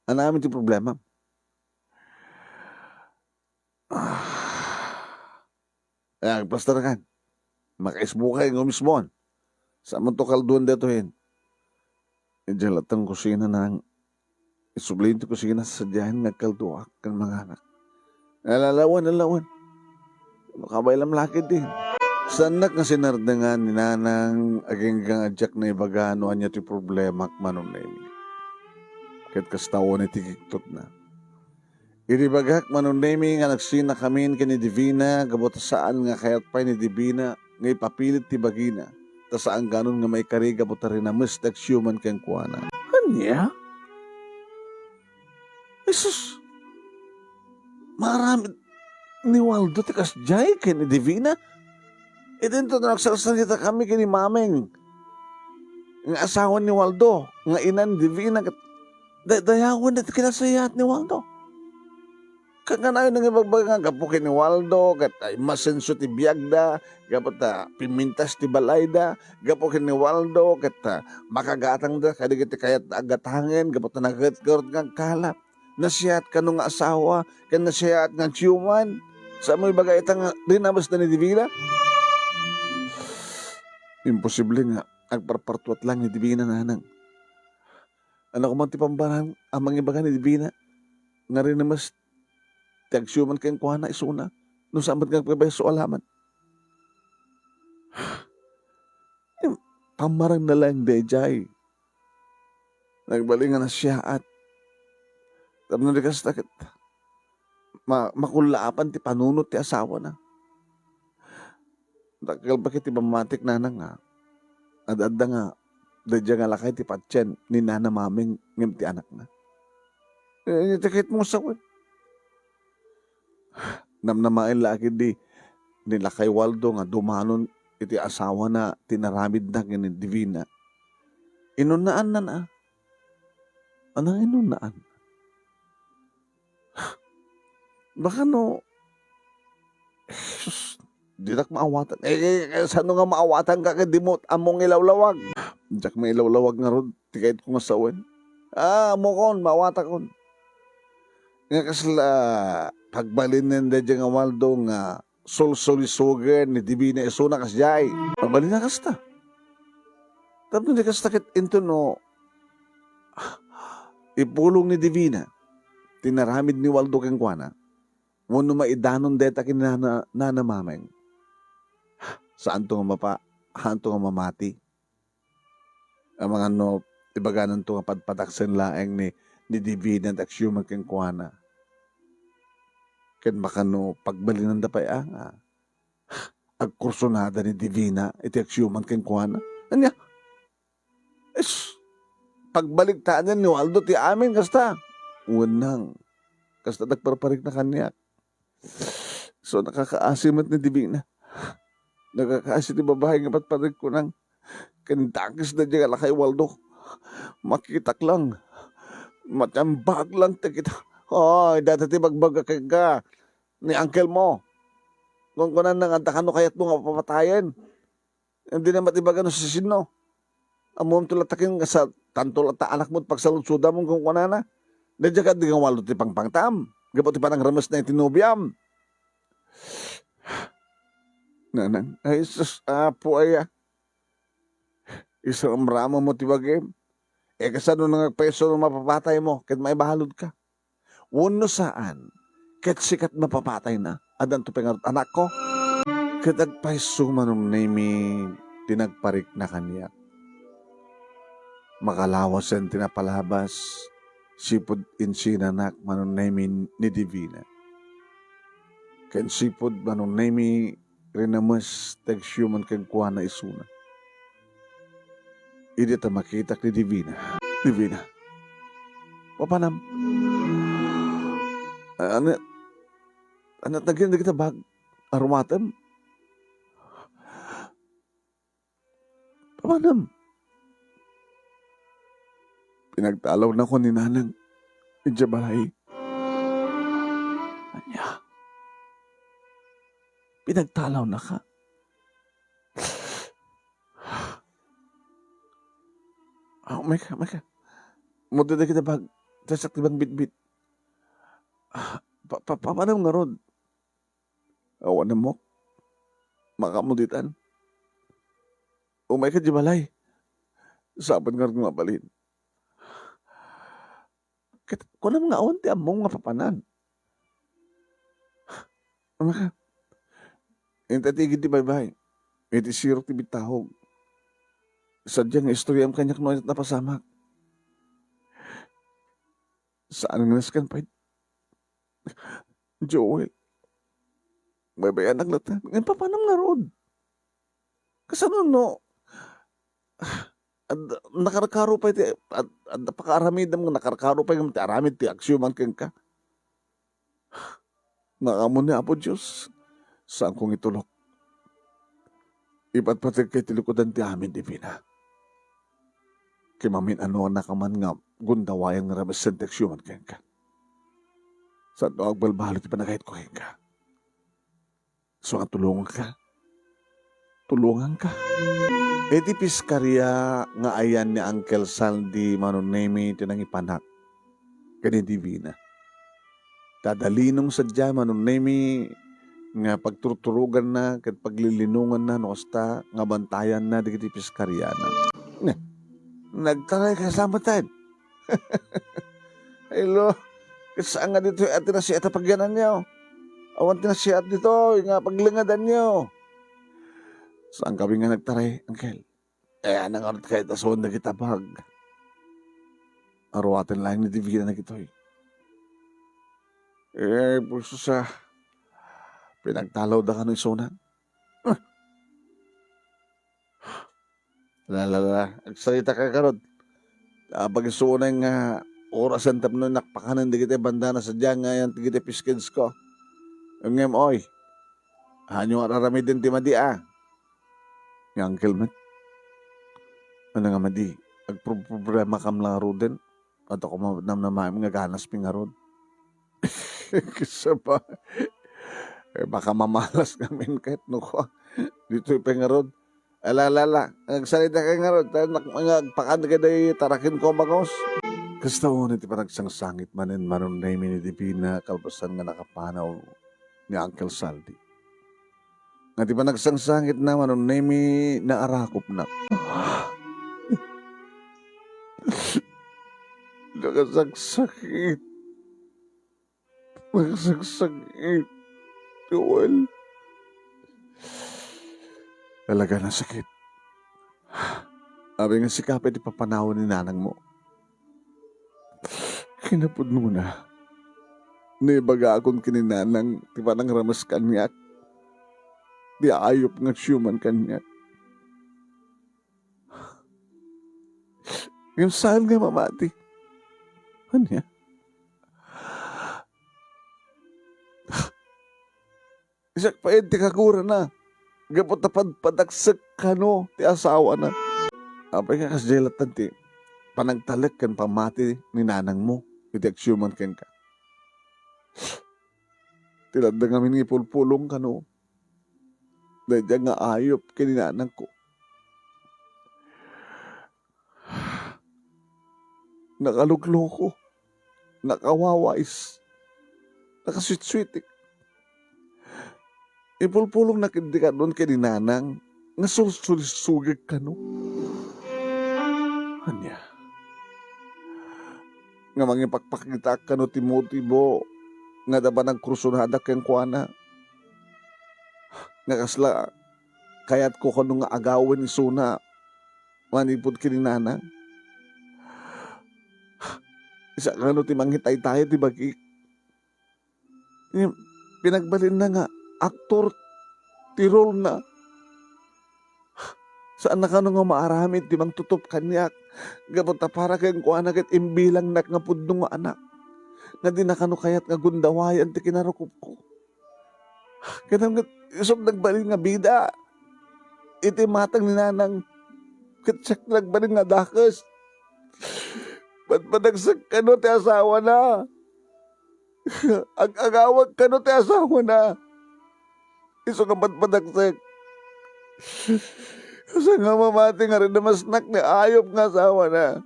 Anamin ti problema. Pastor kan. Makaisbukay ng mismon. Sa man to kalduan dito hin. Diyan latang kusina nang isublin ti kusina sa sadyahan nagkalduak kan mga anak. Nalalawan. Makabaylam lakid din. Sanak nga sinardangan ni nanang aging gangajak na ibagano anya ti problema manon na ini. Ket kastawan ni tigiktot na. Iribagak manon na nga nagsina kami kini Divina gabot saan nga kayat pa ni Divina nga ipapilit ti bagina. Ta saan ganon nga may kari gabot rin na mistak human keng kuana. Kanya? Jesus! Marami ni Waldo ti kasjay kini Divina. Dito na nagsasalita kami kini Mameng. Nga asawa ni Waldo. Nga inan Divina. Dayawan na kinasayat ni Waldo. Kaganayon ng ibagbaga nga gapukin ni Waldo. Gatay masenso ti biyagda. Gapata pimintas ti balayda. Gapukin ni Waldo. Gata makagatang da. Kadigiti kayat agatangin. Gapata nagatgarot nga kalap. Nasiyat ka nung asawa. Kan nasiyat nga tiyuman. Sa mo ibagay itang rinabas na ni Divina. Imposible nga, agparpartuat lang ni Divina nanang. Ano ko man ti pambarang amang ibaga ni Divina, nga rin namas tiagsyuman kayong kuhana isuna, nung saan ba't kagpabeso alaman. Pamarang na lang dejay. Nagbalingan na siya at tapos na dikas takit. Makulapan ti panunot ti asawa na. Takal bakit ti mamatik nanang nga. Adada nga. Dadya nga lakay ti patyen ni nana maming ngem ti anak na. Itikit mo sa kwan. Namnamain laki di nila kay Waldo nga dumanon iti asawa na tinaramid na kini Divina. Inunaan na na. Anang inunaan? Baka no, sus, di nak maawatan. Saan nga maawatan ka kay di mo among ilawlawag? Diyak may ilawlawag nga rod, tikait ko nga sawan. Amo kon, maawata kon. Nga kasla, pagbalin nenda dyan nga Waldo nga sol-solisugan ni Divina isuna kasjay. Pagbalin na kasta. Tapos di kasta kit into no, ipulong ni Divina, tinaramid ni Waldo keng kuana, wano maidanon deta kinanamameng. Saan to nga haan to nga mamati? Ang mga no, ibaganan to nga padpadaksan laeng ni Divina at aksyoman keng kuana. Ken makano pagbalinan da pa'y agkursunada ni Divina iti aksyoman keng kuana. Anya? Pagbaligtaan yan ni Waldo ti amin kasta. Unang. Kasta nagparparik na kanyak. So nakakaasimat ni Divina. Nakakaasit ni babae nga patparik ko nang kandakis na dyan ala kay Waldo. Makitak lang. Matambag lang ta kita. Dati magbaga ka ni uncle mo. Kung kunan nang antakan no kayat mo nga papatayan. Hindi na matibagan no sa sino. Amom tulatakin nga sa tantol at anak mo pagsaludsuda mong kung kunan na. Nadya ka di nga Waldo ti pangpangtam. Gapo ti panang ramas na itinubyam. Nanang, ay sus, apo ay isang rama mo ti bagim. Kasano nang peso ng mapapatay mo, ket maibahalod ka. Wano saan, ket sikat mapapatay na, adan to pengarot anak ko. Ket agpaiso manong nami tinagparik na kaniya. Makalawas yan tinapalabas, sipod insinanak manong nami ni Divina. Ken sipod manong nami rinamas tagsyuman keng kuha na isuna. Hindi ta makita ni Divina. Divina. Papanam. Anak nagyan na kita bag. Arumatem. Papanam. Pinagtalaw na ko ni Nanang. Ijabalay. Anya. Pinagtalaw na ka. May ka. Muda na kita bag. Tasak tibang bit-bit. Papanam nga rod. Awan na mo. Makamuditan. Umay ka jibalay. Saban nga rin mabalin. Kung naman nga awan ti among nga papanan. Maka. Intatigid ti baybay. Iti siro ti bitahog. Sadyang istorya ang kanyak no na pasamak. Saan nga naskan pa? Joel. Baybayan ang latan. Ngayon pa paano nga rod? Kasano no? Nakarakaro pa iti. At napakaramid naman nakarakaro pa yung aramid ti aksyoman keng ka. Nakamon niya po Diyos. Saan kong itulok? Iba't patig kay tilikodan ti amin, Divina. Kimamin ano na kaman nga gundawayang rabas sa teksyoman keng ka. Saan no agbalbalo ti panagayit ko keng ka. So nga tulungan ka. Tulungan ka. E di piskarya nga ayan ni Uncle Sandy manunemi tinang ipanak. Kani Divina. Tadalinong sadya manunemi nga pagturuturugan na kat paglilinungan na nosta nga bantayan na digiti piskarya na. Nagtaray ka sa matad. Hello. Saan nga dito at na siya pagyanan niyo? Awan na siya at dito nga paglingadan niyo. Saan kami nga nagtaray, Uncle? Anang arat kahit asawan na kita bag. Arwatin lang ni Divina na kitoy. Puso sa pinagtalaw da ka ng isunan. Agsalita ka karod. Pag isunan nga oras ang tapno nakpakanan di kita bandana sa dyan ngayon ti kita piskids ko. Ang ngem oy, hanyo nga raramidin ti madi Yung uncle man, ano nga madi, agproblema kam lang din. At ako namnamaim nga ganas ping arod. Kisa pa, baka mamalas namin kahit nuko. Dito yung pengarod. Alala, nagsalita ka nga rod, nagpakad ka day tarakin ko bagos. Kasta ulit pa nagsangsangit manin manon na ni Divina kalpasan nga nakapanaw ni Uncle Saldi. Nga di pa nagsangsangit na manon na naarakop na. Nakasagsakit. Nakasagsakit. Joel. Talaga na sakit. Sabi nga si Kape di papanahon ni nanang mo. Kinapod mo na. Naibaga akong kininanang di pa nang ramas kanyak. Di ayop nga siyuman kanyak. Yung saan nga mamati? Ano Isak pa ti kakura na. Gapot na padagsak ka no, ti asawa na. Apay ka kasjelatan ti, panagtalek kan pamati ni nanang mo, iti aksyoman ken ka. Tilanda nga minipulpulong ka no. Dahil dyan nga ayop ken ni nanang ko. Nakalugloko, nakawawais, nakasweet-sweetik. Ipulpulong na kindi ka doon kay ninanang nga sulisugig ka no. Anya. Nga mangipakpakita ka no Timothy nga daba nagkrusunada keng kuana. Nga kasla kayat ko kano nga agawin ni Suna manipod kay ninanang. Isa ka no ti manghitay tayo ti bagi. Pinagbalin na nga aktor, tirol na. Saan na ka nga maaramid, di mang tutup kanyak. Gabot na para kayong kuha kat imbilang nak nga pudno nga anak. Nga di na kano kayat nga gundawayan ti kinarukup ko. Kaya nga isog nagbalin nga bida. Iti matang ni nanang katsak nagbalin nga dakas. Ba't padagsak ka no ti asawa na? Agawag ka no ti asawa na. Iso ka ba't padagsak? Kasi nga mamati nga rin na masnak ni ayop nga asawa na.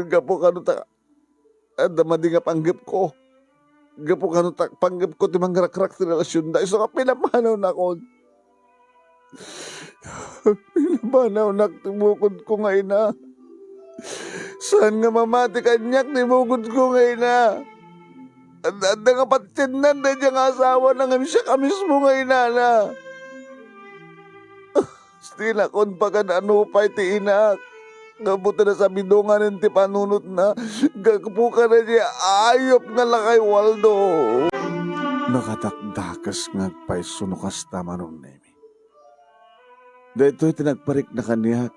Gapo ka no ta. Damadi nga panggip ko. Gapo ka no ta. Panggip ko ti mangrakrak ti relasyon da. Iso ka pinapanaw na ko. Pinapanaw na tibukod ko nga ina. Saan nga mamati kanyak tibukod ko nga ina. Anda nga patinan na dyan nga asawa na nga siya ka mismo nga inana. Stila kon pa ka na ano pa iti inak. Ngabuta na sa bidungan ti panunot na. Gagpo ka na niya ayop nga lakay Waldo. Nakatakdakas nga pa'y sunukas tama nung nemi. Dahito itinagparik na kanyak.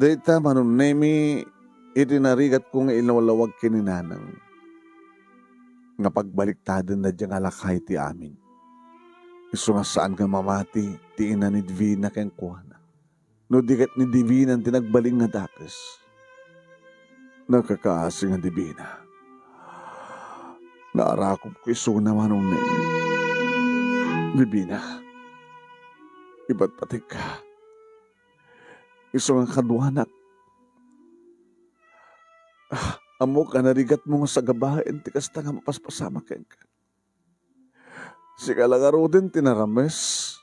Dahito tama nung nemi itinarigat ko nga ilawalawag kininanang. Nga pagbaliktadon na diyang alakay ti amin. Iso nga saan nga mamati, ti ina ni Divina keng kuhana. No dikat ni Divina ang tinagbaling nga dakas. Nakakaasi nga Divina. Naarakop ko iso naman nung nemi. Divina, iba't patik ka. Iso nga kaduanak. Amo ka narigat mo nga sa gabahin, tikas ta nga mapaspasama keng ka. Si kalangaro din tinarames.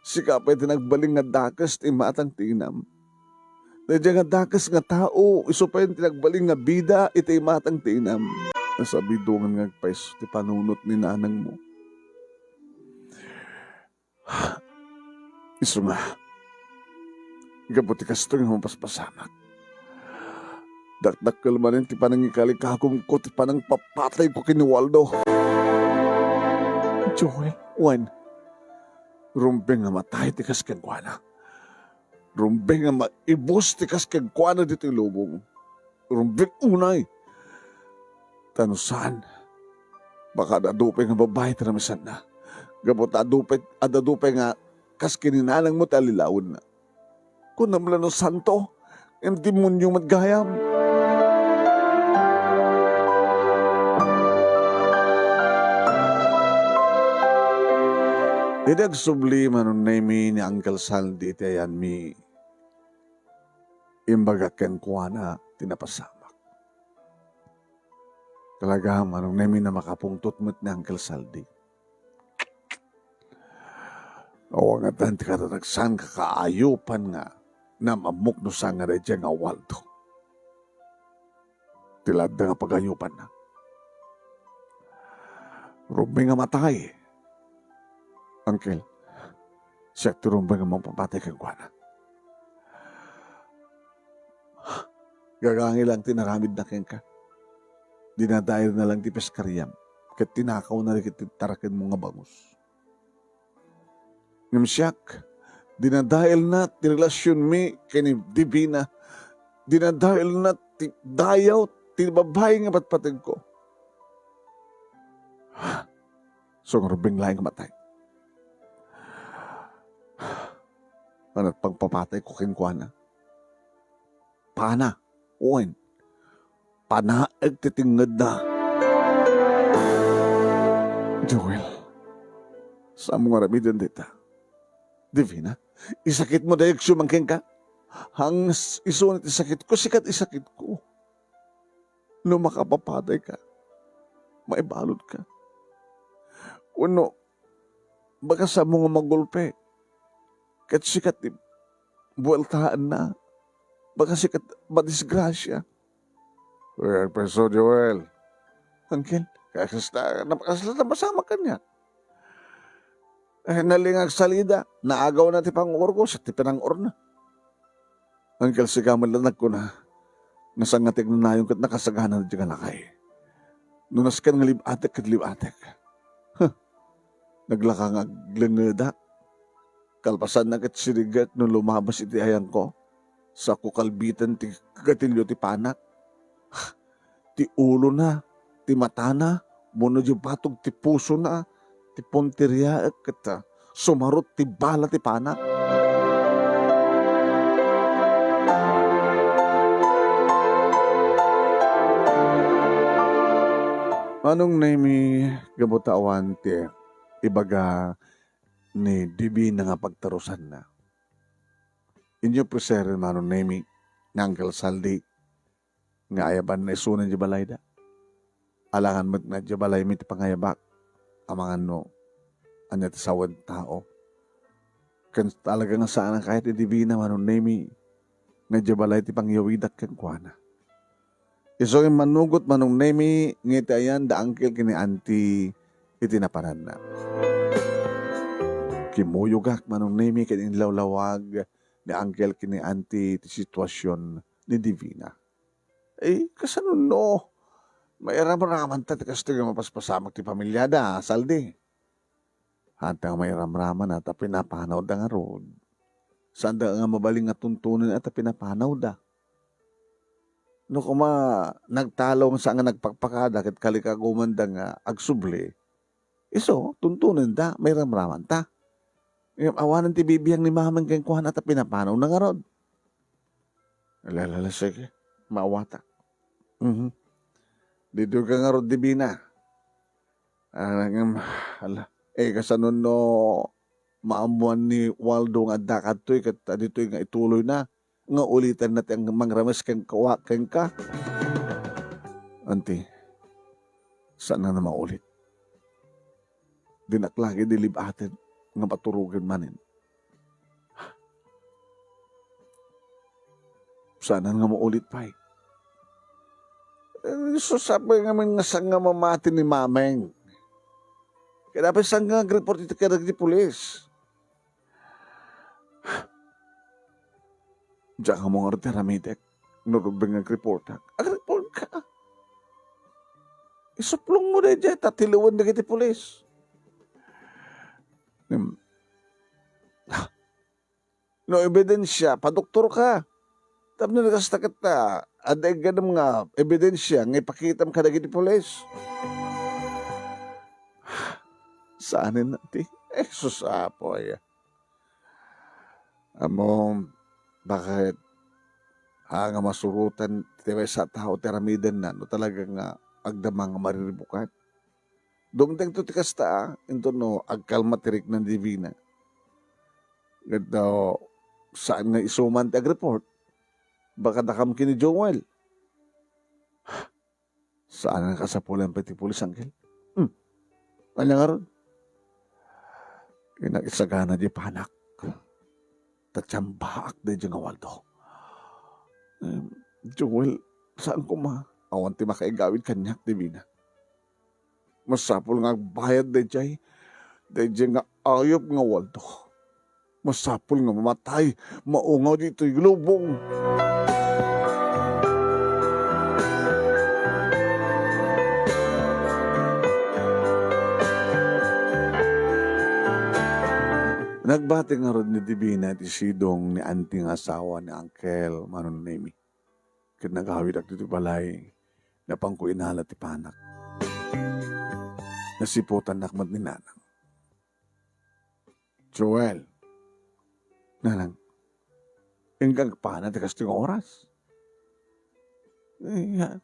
Si kapay tinagbaling nga dakas, ti matang tinam. Dahil nga dakas nga tao, iso pa yung tinagbaling nga bida, iti matang tinam. Nasabi dungan nga pais, ti panunot ni nanang mo. Iso nga, gabuti kas ito nga mapaspasamak. Dakdak kalmanin ti panang ikalikagom ko, ti panang papatay ko kini Waldo. Joel, Juan, rumbeng nga matay ti kas kagwana. Rumbeng nga maibos ti kas kagwana dito yung lubong. Rumbing unay. Tanusan. Baka adupay nga babae tanamisan na. Gabot adupay nga kas kininanang mo talilawon na. Kung namla no santo, yung demonyo matgayam. Idag subli manon mi ni Uncle Saldi tayan mi imbaga ken kuana tinapasamak. Talaga manon mi na makapungtot mo't ni Uncle Saldi. O nga tanti ka nagsan kakaayupan nga na mamukno sa nga redya nga waldo. Tilad na nga pagayupan na. Rumbi nga matay. Uncle, siya turumba nga mapapatay kang kuwana. Gagangi lang tinaramid na keng ka. Dinadayar na lang ti peskaryam. Kat tinakaw na rin tarakin mo nga bangus. Ngam siyak, dinadahil na ti relasyon mi kini Divina. Dinadahil na ti dayaw ti babae nga patpatid ko. So nga rubing laing matay. Ano pagpapatay ko kinkwana? Pana, uwan. Panaag titingad na. Joel, sa mga ramidan dita. Divina, isakit mo dahil sumangking ka. Hang isunit isakit ko, sikat isakit ko. Nung makapapatay ka, maibalod ka. Uno, baka sa mga magulpe, kat sikat buwaltaan na, baka sikat madisgrasya. Well, Preso Joel, Uncle, napakasla na masama ka niya. Nalingag salida, naagaw na ti pangor ko, sa ti pinangor na. Uncle, sigaman lang ko na, nasangatig na yung kat nakasaganan na dyan lakay. Nunas ka ng libatek kat libatek. Naglaka nga gleneda. Kalpasan na kat sirigat nung lumabas iti ayang ko. Sa kukalbitan ti katilyo ti panak. Ti ulo na, ti mata na, muno di batog ti puso na, ti ponterya kat sumarot ti bala ti panak. Anong naimi gabutawan ti ibaga ni Dibi na nga pagtarusan na. Inyo preseren manong naimi na Uncle Saldi nga ayaban na isunan di balay da. Alangan mo na di balay mi ti pangayabak amangan no anya ti sawad tao. Kan talaga nga saan kahit ti Dibi na manong naimi nga di balay ti pangyawidak ken kuana. Iso yung manugot manong nemi ngiti ayan da angkel kini anti itinapanan na. Kimuyugak manong nemi kini lawlawag ni angkel kini anti ti sitwasyon ni Divina. Kasanon no? May ramraman ta ti kasto yung mapaspasamak ti pamilyada, Saldi. Hantang may ramraman at pinapanaw da nga rod. Saan da nga mabaling nga tuntunin at pinapanaw da. No kuma nagtalong sa nga nagpakpakada ket kalikaguman da nga agsubli. Iso tuntunin da may ramraman ta. Yung awanan ti bibiyang ni mamang keng kuhan at pinapanaw na nga rod. Alalala sige, maawata. Dito ka nga rod Divina. Kasanon no maamuan ni Waldo nga dakat to'y kat dito'y nga ituloy na. Nga ulitan natin ang mangramas kang ka. Auntie, saan na maulit? Dinaklagi dilibatin nga paturugan manin. Saan na nga maulit pa so sabi nga nga saan nga mamati ni mameng. Kaya dapat saan nga report ito kaya di pulis. Diyan ka mong arteramitek, nurubingag-report ha. Ag-report ka. Isuplong mo na dyan, tatilawan na kita pulis. No ebidensya, padoktor ka. Tapno nakasta kita, aday ganun nga ebidensya nga ipakitam ka dagiti pulis. Saanin natin? Jesus apoy. Amo, bakit nga masurutan tiway sa tao teramidan na no talaga nga agdamang mariribukan. Dumteng to tikasta, into no, agkalma tirik ng divina. Ganda, saan nga isuman ti ag-report? Baka nakam kini Joel. Saan nga kasapulan pati pulis angkel? Kanya nga ron. Kinakisagana di panak. Tatsambak di di nga waldo. Joel, saan ko ma? Awan ti makaigawid kanyak, divina. Masapul nga bayad di jay. Di jay nga ayop nga waldo. Masapul nga mamatay. Maungaw dito yung lubong. Nagbati nga ron ni Divina ti Sidong ni anting asawa ni Uncle Manon Nemi. Kat nagawid ak dito balay na pangkuinala ti panak. Nasiputan nakmat ni Nanang. Joel, Nanang, hinggang panak ti kasto yung oras.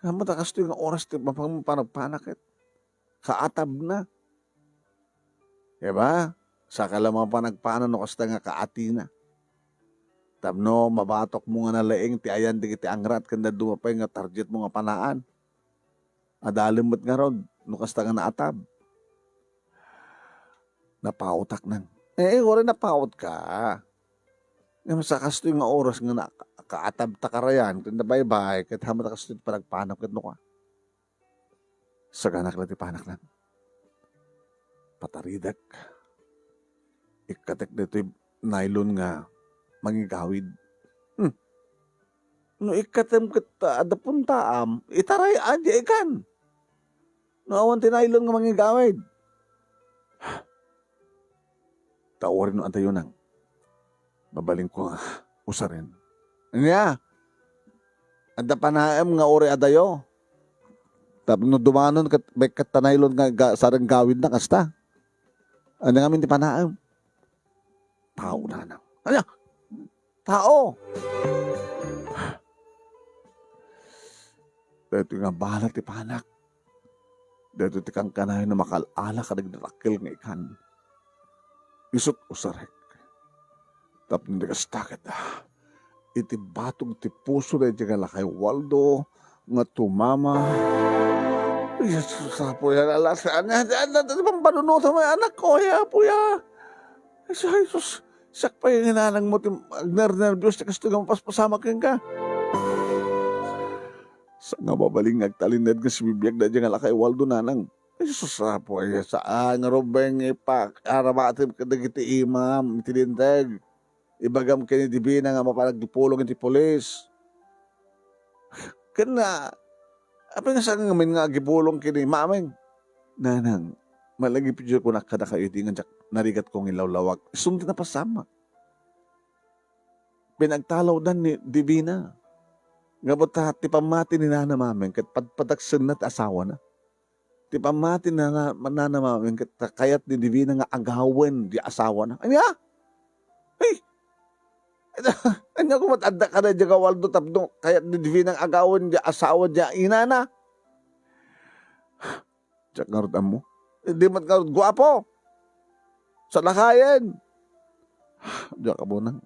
Kamat kasto yung oras ti panagpanak et. Kaatab na. Diba? Sa kalamang pa nagpaanan no kasta nga kaati na. Tapno, mabatok mo nga nalaing ti ayan di kiti angrat kanda dumapay nga target mo nga panaan. Adalimot nga ron, no kasta nga naatab. Napautak nang. Wala napaut ka. Nga sa kasto yung nga oras nga na, kaatab takarayan, kanda bye-bye, kahit hamat kasto yung panagpanap kat no ka. Sa ganak lang ti panak lang. Pataridak. Ikatek dito yung nylon nga mangigawid. No ikatem kita adapun taam, itaray adi ikan. No awan ti nylon nga mangigawid. Tawarin no antayo nang. Babaling ko nga usarin. Nga, ada panaem nga ori adayo. Tapos no dumanon may katanaylon nga sarang gawid na kasta. Ano nga min ti panaem? Tao na nang. Ano? Tao! Dito nga bahala ti panak. Dito ti kang kanay na makalala ka nagdarakil nga ikan. Isot usarek. Tapos hindi ka stakit. Iti batog ti puso na iti lakay Waldo nga tumama. Jesus, po yan. Alasaan niya. Ano bang panunutan mo yung anak ko? Puya. Jesus, sak pa yung hinanang mo. Agner-nervyos na kasto nga mapaspasama ka. Sa nga babaling agtalined nga si bibiyag na dyan nga lakay Waldo nanang. Jesus, po yan. Saan nga robeng ipak. Aramatim ka nagiti imam. Itilintag. Ibagam ka ni Divina nga mapanagdipulong iti polis. Kana, apa nga saan nga min nga agipulong kini mameng. Nanang, malagi pidyo ko nakada kayo di nga narigat kong ilawlawag. Sumti na pasama. Pinagtalaw dan ni Divina. Nga ba ti pamati ni nana mameng kat padpadaksan na asawa na. Ti pamati na nana mameng kat kayat ni Divina nga agawen di asawa na. Anya? Hey! Anya ko matanda ka na dyan ka Waldo tapno kayat ni Divina nga agawen di asawa di ina na. Diyak nga rin mo. Hindi mat nga rin guwapo. Sa lakayan. Diyak ka mo nang.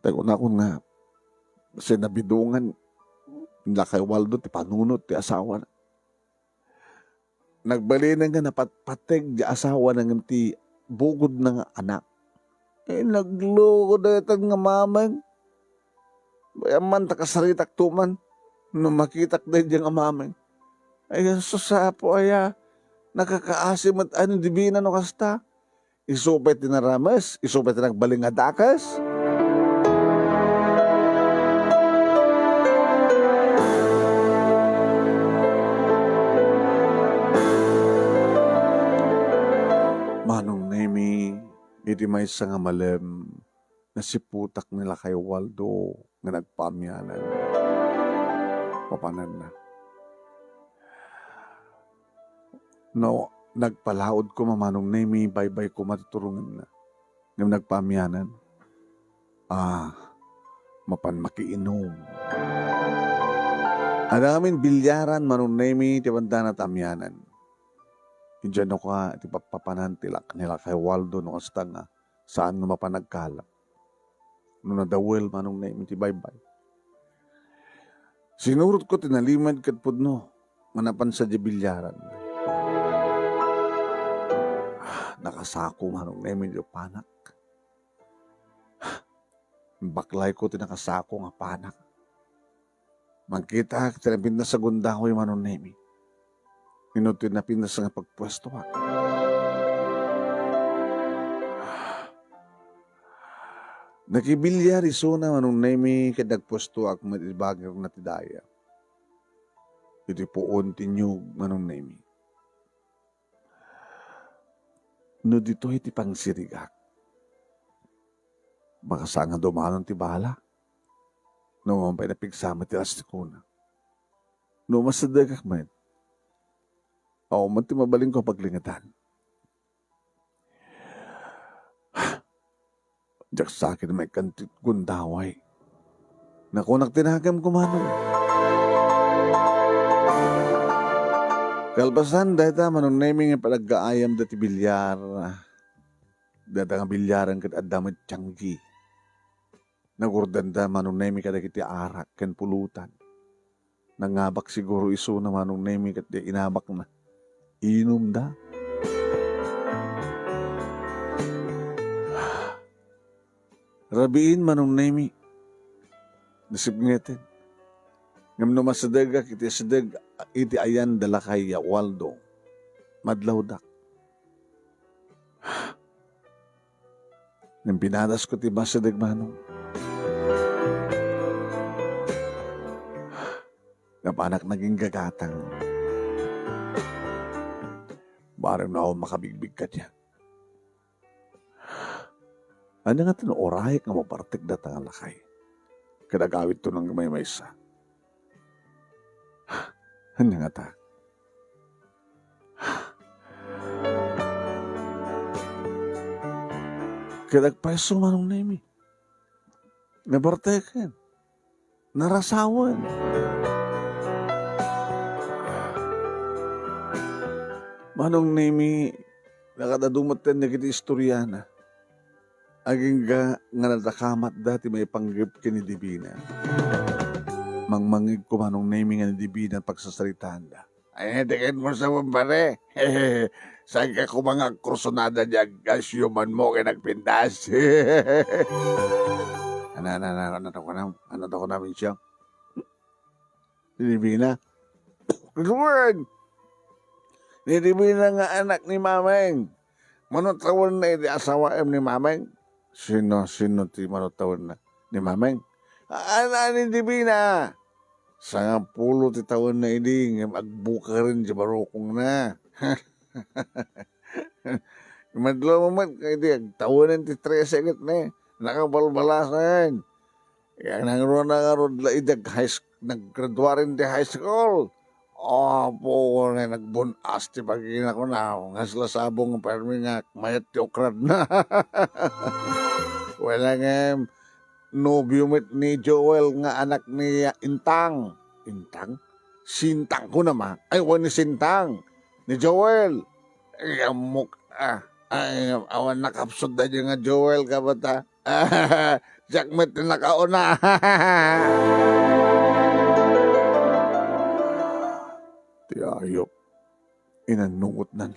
Tago na ako nga. Sinabidungan. Lakay Waldo, ti panunot, ti asawa na. Nagbali na nga napatpatig di asawa na nga ti bugod na nga anak. Nagloko na itang nga mamang. Bayaman takasaritak tuman. Nung makitak na yung nga mamang. Ay, susapo aya. Nakakaasim at ano Divina no kasta. Isupay tinaramas. Isupay tinagbaling adakas. Manong Nemi, iti may nga malem na siput utak nila kay Waldo nga nagpamyanan. Papanan na. No, nagpalaod ko mamanong nemi, bye-bye ko matuturungan na. Ngam nagpamyanan. Mapan makiinom. Ang amin bilyaran manong nemi, tibanda na tamyanan. Diyan ako ti papanan tilak nila kay Waldo no kasta nga saan nga mapanagkalap. No nadawel manong nemi ti bye-bye. Sinurot ko tinalimad kat pudno, manapan sa di bilyaran. Nakasako manong nemi di panak. Baklay ko tinakasako nga panak. Magkita tinapin na sa gundahoy manong nemi. Minutin na pinas nga pagpwesto ha. Nakibilyar iso na manong nemi kad nagpwesto ak matibagir na tidaya. Iti poon tinyog manong nemi. No dito iti pangsirigak. Baka saan nga dumanon ti bala. No mampay na pigsama ti astikuna. No masadagak man. O man ti mabaling ko paglingatan. Diyak sa akin may kantit gundaway. Naku nagtinagam kumanon. Kalpasan dahil manong naming nga palagkaayam dati bilyar. Dati nga bilyaran kat adamad tiyanggi. Nagurdanda manong naming kada kiti arak ken pulutan. Nangabak siguro iso na manong naming kat di inabak na. Inom da. Rabiin manong naming. Nasip ngetin. Ngam no masadagak iti sadag iti ayan dala kay Waldo. Madlawdak. Nang pinadas ko ti masadag manong. Napanak naging gagatang. Barang na ako makabigbig ka niya. Ano nga ito na oray nga mapartik datang alakay. Kadagawit to ng gamay maysa. Ano nga ta? Kadagpaiso manong nemi. Nabartekan. Narasawan. Manong nemi, nakadadumatan na kita istoryana. Aging nga natakamat dati may panggip kini Divina. Mangmangig ko manong nemi nga ni Divina pagsasalitaan da. Ay, tingin mo sa mambare. Saan ka ko mga krusonada niya gasyuman mo kaya nagpindas. Ano ko namin siya? Si Divina. Kasuwan! Ni Divina nga anak ni Mameng. Manotawan na iti asawa ni Mameng. Sino ti manotawan na ni Mameng? Anak ni Divina. 10 ti taon na idi, agbuka rin si barokong na. Madlo mo man, kaya di, agtawanan ti 13 agad na nakabalbalasan. Kaya nangro na nga rod laidag naggraduarin ti high school. Po na nagbunas ti pagina ko na. Ngasla sabong ang permi nga, mayat ti okrad na. Wala nga, nobyo ni Joel nga anak ni Intang. Intang? Sintang ko naman. Ay, wala ni Sintang. Ni Joel. Ay, awan nakapsod na nga Joel ka ba ta? Jackmet na nakauna. Ti ayop. Inanungot nan.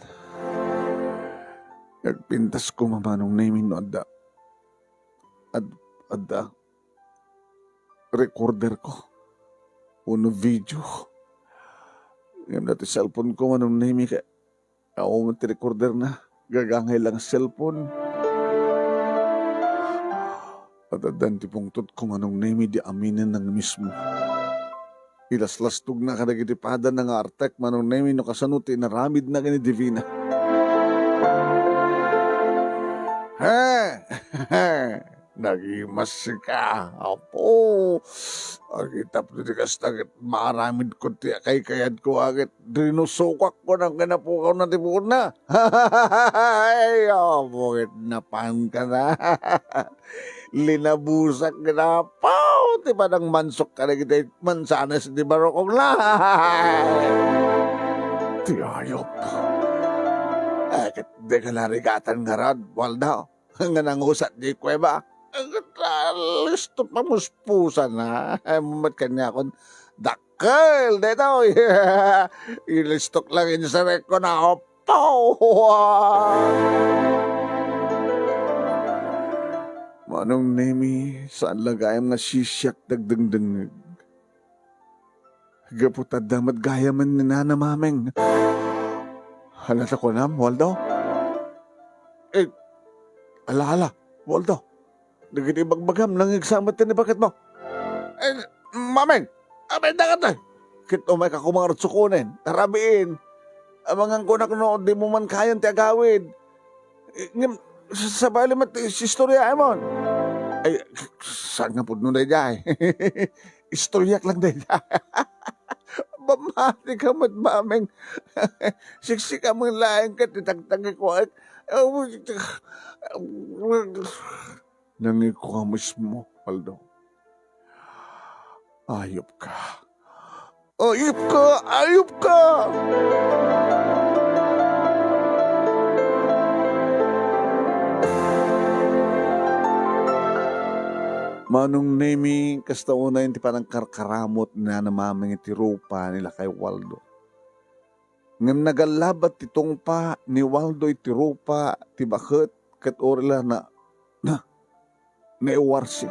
Nagpintas ko mamanong naming no adda. Adda. Recorder ko. Uno video. Ngayon natin cellphone ko manong naming ka. Ako mo recorder na. Gagangay lang cellphone. At adan ti pungtot ko manong naming di aminin ng mismo. Ilaslastog na kadagitipada ng artek manong naming no kasanuti na ramid na gani Divina. Nagimas ka. Apo. Agitap na tikas agit maramid ko ti kay kayad ko agit dinusukak ko ng kinapukaw na tipon na. Ay, bukit na pan ka na. Linabusak ka na. Pao, ti pa ng mansok ka na kita mansanas di barokong lahay. Ti ayop. Agit di ka narigatan nga rad, Waldo. Nga nangusat di kweba. Listo pa muspusan na. Mamat kanya akong dakal. Dito. Ilistok lang yun sa reko na opo. Manong Nemi, saan lagayam nga sisyak dagdang-dangag. Gaputad damat gaya man ni Nana Mameng. Halata ko na, Waldo. Ala, Waldo. Nagitibagbagam nang igsamat ni bakit mo? Mameng, abay dagat na. Kito may kakumangarot sukunin, tarabiin. Amangang kunak no, di mo man kayang tiagawid. Sa bali mat, istorya mo. Ay, saan nga po nun na jay? Istoryak lang na jay. Bamati ka mat, mameng. Siksik ka mong laing ka, titagtagi ko. Nangiko ka mismo, Waldo. Ayop ka. Ayop ka! Ayop ka! Manong Nemi, kasta una yung parang karkaramot na namamang itirupa nila kay Waldo. Ngam nagalabat titong pa ni Waldo itirupa tibakit kat orila na naiwarsi.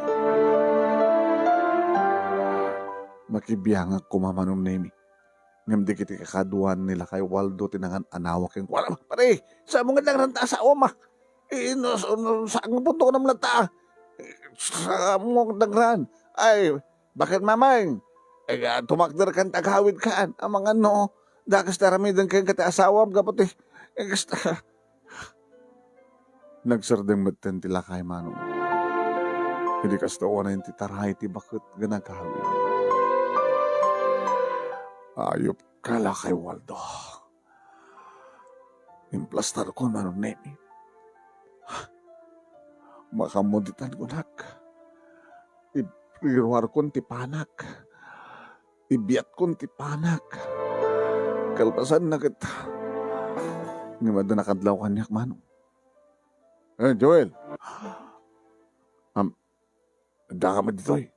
Makibiyang ako Manong Nemi. Ngam di kiti kakaduan nila kay Waldo tinangan anawak yung wala pare, sa mga lang ranta sa oma. Saan mo punto ko ng lata? Sa mga dagran. Ay, bakit mamang? Tumakder kan tagawid kaan. Ang mga no, dakas taramidan kayong kati asawam kapot eh. Nagsardang matan tila kay Manong. Hindi kasta na yung titaray ti bakit ganagawid. Ayop kala kay Waldo. Implastar ko Manong Nemi. Makamuditan ko nak. Iruar ko ti panak. Ibiyat ko ti panak. Kalpasan na kita. Ngimad na nakadlaw kanyak Manong. Joel. Daka mo dito eh.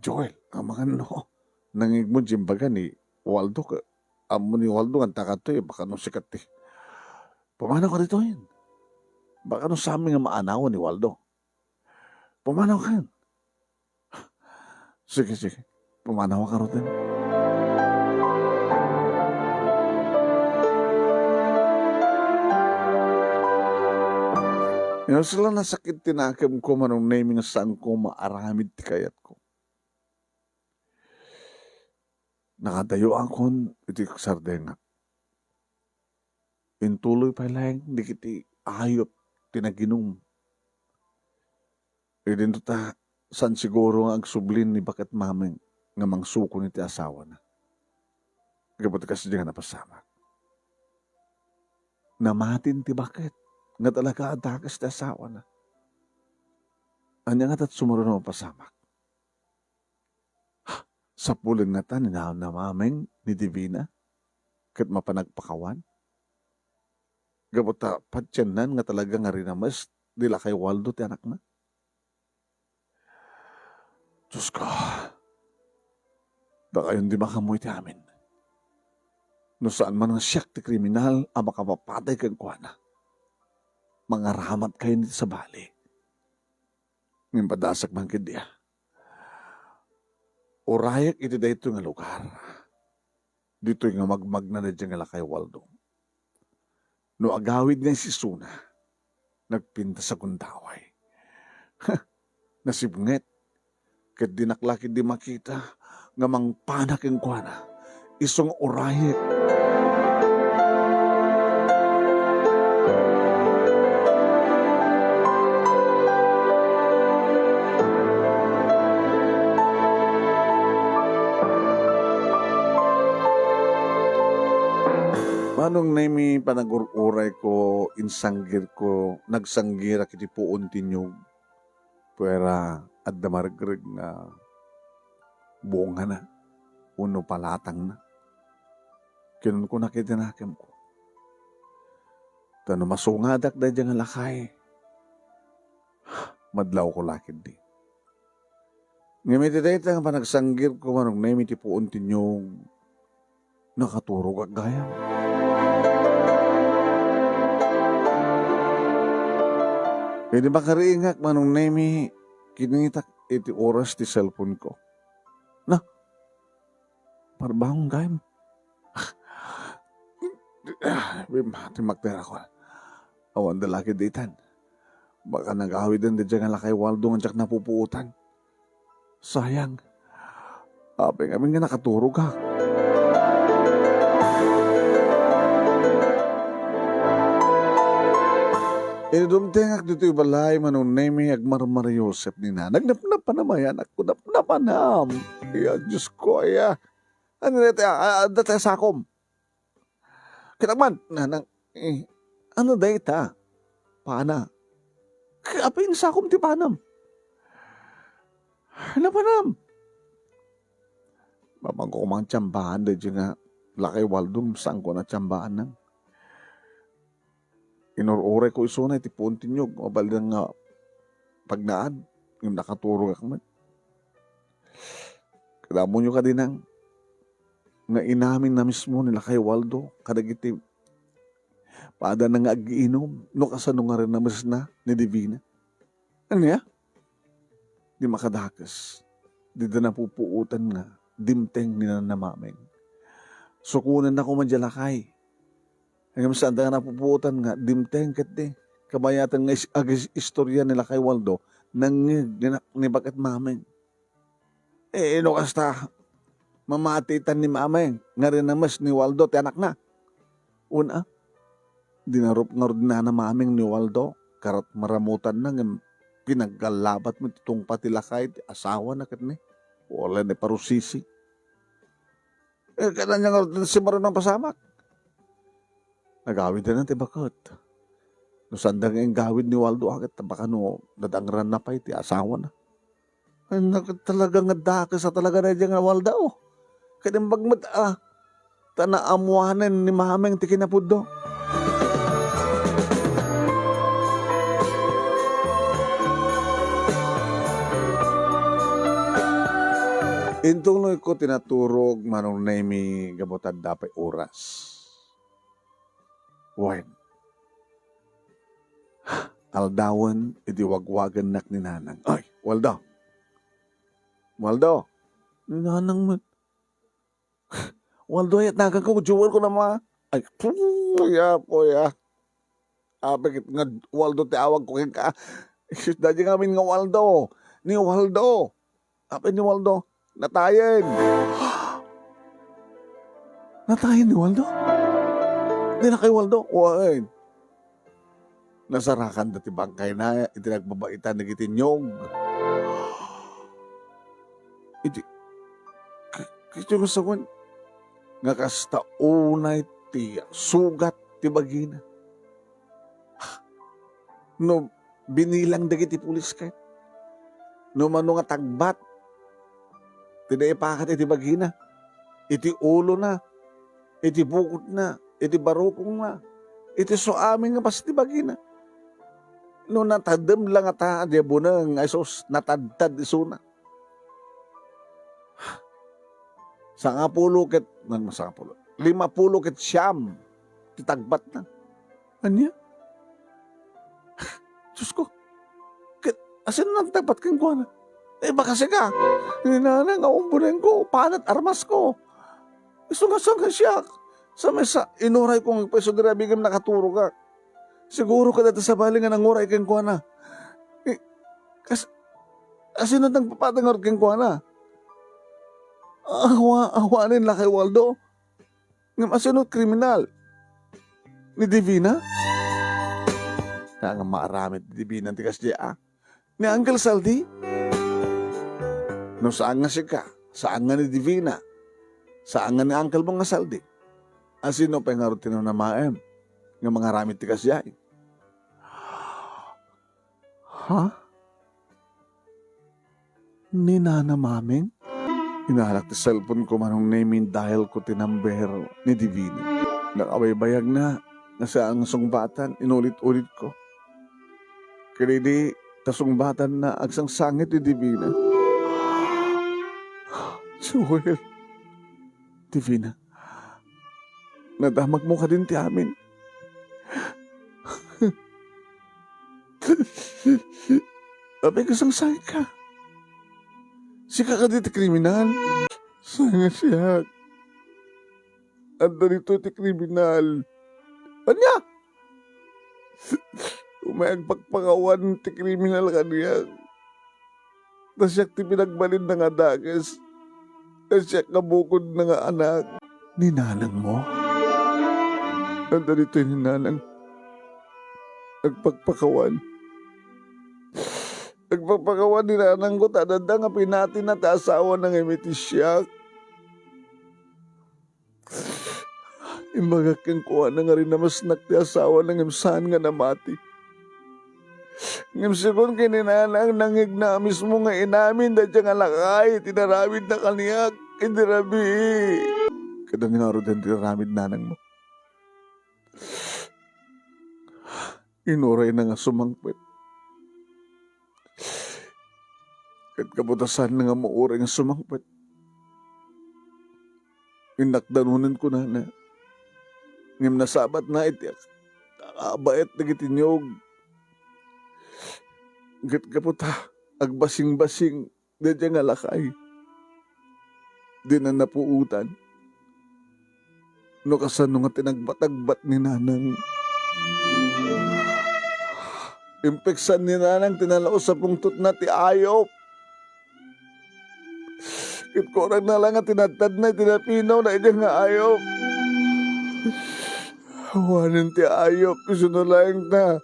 Joel, ang mga no. Nangig mo jimbaga ni Waldo ka. Amo ni Waldo ang takato eh. Baka nung sikat eh. Pumanaw ka dito yun. Baka nung sa amin nga maanaw ni Waldo. Pumanaw ka yun. Sige. Pumanaw ka rin. Sila nasakit tinakam ko Manong Nemi nga saan ko maaramid ti kayat ko. Nakadayuan ko iti sardenga. Intuloy pa lang, di kiti ayop tinaginong. Dito ta, san siguro ang agsublin ni bakat mameng nga mangsuko ni ti asawa na. Gabot kasi di nga napasama. Namatin ti bakit. Nga talaga adagas ti asawa na. Anya nga tat sumuro na mapasamak. Sa pulin nga ta, ninahon na mameng ni Divina, kat mapanagpakawan. Gabot ta, patyanan nga talaga nga rinamas, dila kay Waldo ti anak na. Diyos ko, baka yun di makamoy ti amin. No saan man ang siyak ti kriminal, ang makapapatay kang kuwana. Mga ramat kayo nito sa bali. Ngayon padasak man kid diya. Urayak iti dito nga lugar. Dito nga magmag na dyan nga kay Waldo. No agawid nga si Suna, nagpinta sa gundaway. Nasibnget, kat dinaklakid di makita, nga mang panak ang kuwana, isong urayak. Manong nemi panagururay ko, insanggir ko, nagsanggira kiti puon tinyog. Pwera at damargreg na buonga na, uno palatang na. Kinun ko nakitinakim ko. Tano masungadak da dyan nga lakay. Madlaw ko lakid di. Ngamit iti nga panagsanggir ko manong nemi ti puon tinyog. Nakaturog at gayam. Pwede ba kariingak manong nemi kinitak iti oras ti cellphone ko. Na, parbahong gayam. Mati magtera ko. Awan dalaki ditan. Baka nag-awidan di dyan nga lakay Waldo nga dyak napupuutan. Sayang. Apeng amin nga nakaturog ha. Dumtengak dito yung balay manong nemi agmarmar Yosef ni na. Nagnapnap pa naman yan. Ako napnapanam. Iya, Diyos ko, iya. Ano na dati sakom. Kinagman, ano dahi ta? Paana? Apa yung sakom ti panam? Napanam. Babang ko kumang tsambahan dahi nga lakay Waldum saan ko na tsambahan nang. Inurure ko isunay ti puntinyog mabal nga pagnaan yung nakaturog akman. Kadamo nyo ka din nga inamin na mismo nila kay Waldo kadagiti paada na nga agiinom no kasano nga rin na mas na ni Divina. Ano ya? Di makadakas. Di na napupuutan nga dimteng ni nanamameng. Sukunan na ko manjalakay. Hanggang saan nga napupuutan nga dimteng kat di. Kabayatan nga istorya nila kay Waldo nang ni bakat mameng. Ino kasta mamatitan ni mameng nga rin na mas ni Waldo ti anak na. Una, dinarup nga rin na mameng ni Waldo karat maramutan na nga pinagkalabat mo titong patilakay ti asawa na kat ni. Wala ni parusisi. Kaya niya nga si Maron ng pasamak. Nagawid na natin bakit. No sandang ang gawid ni Waldo agad baka no nadangran na pa iti asawa na. Ay talaga nga dakas sa talaga na dyan nga Waldo. Kadimbag mo tanaamuanan ni mameng ti kinapuddo. Intong ko tinaturog manong nemi gabotan dapay oras. Wine. Aldawan, iti wagwagan nak ni Nanang. Ay, Waldo. Waldo. Ni Nanang man. Waldo, ayat nagang ko, juwal ko na mga. Ay, puya. Apikit nga, Waldo, ti awag ko ka. Isus, dadya ngamin nga Waldo. Ni Waldo. Apik ni Waldo. Natayin. Natayin ni Waldo? Hindi na kay Waldo. Wait. Nasarakan dati bangkay na. Iti nagbabaitan na gitinyog. Iti. Kito ko sa kwan. Nga kasta unay ti sugat ti bagina. No, binilang da giti pulis kay. No, mano nga tagbat. Tinaipakat iti bagina. Iti ulo na. Iti bukod na. Iti barukong na. Iti so amin nga pas iti bagina. No natadem lang ata di bunang isos natadtad isuna. Sangapulo ket 50 ket siyam titagbat na. Anya? Diyos ko. Ket asin nang tagbat kang kuha na? Baka siya ninana nga umbunin ko, panat armas ko. Isunga-sunga siya. Sa mesa, inuray ko ng peso dirabigam nakaturo ka. Siguro ka dati sa balingan ng uray kang kuha na. Asin nang papatangar kang kuha na? Awanin lang kay Waldo. Ngam asinot kriminal. Ni Divina? Kaya nga maaramit ni Divina tikas diya. Ni Uncle Saldi? No saan nga siya ka? Saan nga ni Divina? Saan nga ni Uncle mong nga Saldi? Asino pa nga rutin na maem ng mga ramit ti kasyay. Ha? Ni Nana Mameng? Inahalak ti cellphone ko manong naming dahil ko tinamber ni Divina. Nakabaybayag na sa ang sungbatan, inulit-ulit ko. Kaya di tasungbatan na agsang sangit ni Divina. Joel, Divina, nadamag mo ka din ti amin. Abay kasang sangit ka. Sika ka di ti kriminal. Sanga siya. Ando rito ti kriminal. Anya? Umayag pagpangawan ti kriminal kaniya. Tas siya ti pinagbalin na nga dagas. Tas siya kabukod na nga anak. Ninanang mo? Ando rito ni nanang. Nagpagpakawan. Nagpagpakawan ni nanang ko. Tadanda nga pinati na ta asawa ng emitisyak. Imbaga kang kuha na nga rin na mas nakti asawa ng imsahan nga namati. Ngimsikon kininanang nangig na mismo nga inamin da dyan nga lakay. Tinaramid na kaniyak. Kindirabi. Kadang nga rin tinaramid nanang mo. Inuray na nga sumangpit. Kat kabutasan na nga mauray nga sumangpit. Inakdanunan ko na. Ngim nasabat na iti abait na gitinyog. Gat kaputa, agbasing-basing, dadya nga lakay. Di na napuutan. No kasano nga tinagbat-agbat ni nanang. Impeksan ni nanang tinalao sa pungtot na ti ayop. Kitkorang na lang nga tinatad na tinapinaw na iti nga ayop. Hawanin ti ayop, isunulayang na.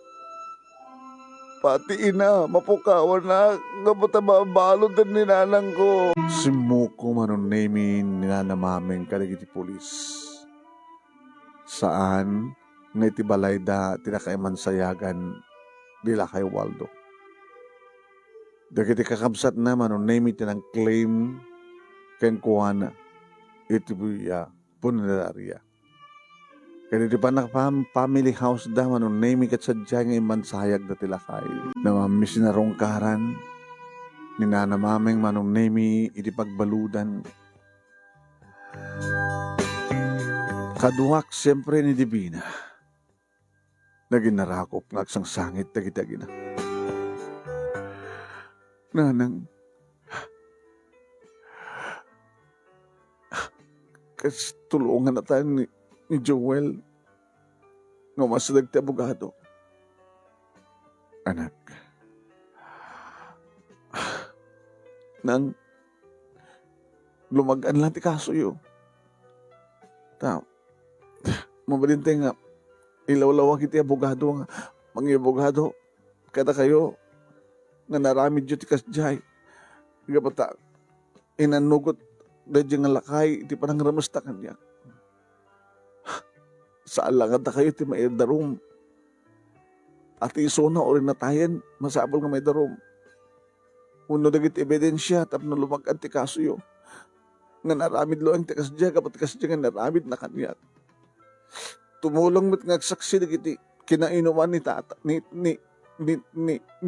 Pati ina, mapukawan na, kabuta mabalod din ni nanang ko. Simuko manon namin ni Nana Mameng kaligiti pulis. Saan nga iti balay da tinakaiman sayagan dila kay Waldo. Dagiti kakabsat na manon namin tinang claim ken kuwana iti buya punerarya. Kaya di pa family house da manon name kat sadya nga imansayag da tilakay. Na mamisinarong karan ni Nana Mameng manon name iti pagbaludan. Kaduwak siyempre ni Divina. Naginarakop ng aksang sangit na kita gina. Nanang, kasi tulungan na tayo ni Joel nga masadag ti abogado. Anak, nang lumagaan lang ti kaso yun. Mabalintay nga, ilawlawag iti abogado nga, mga abogado, kada kayo, nga naramid yun ti kasjay. Gapata, inanugot dahil nga lakay, iti parang ramasta kanya. Saan lang at kayo ti may darum. At iso na o rin natayan, masabal nga may darum. Uno dagit ebidensya, tapno lumagad ti kaso yun. Nga naramid lo ang ti kasjay, kapat kasjay nga naramid na kanya. Tumulong mo't nga saksi dagiti kinainuman ni tata, ni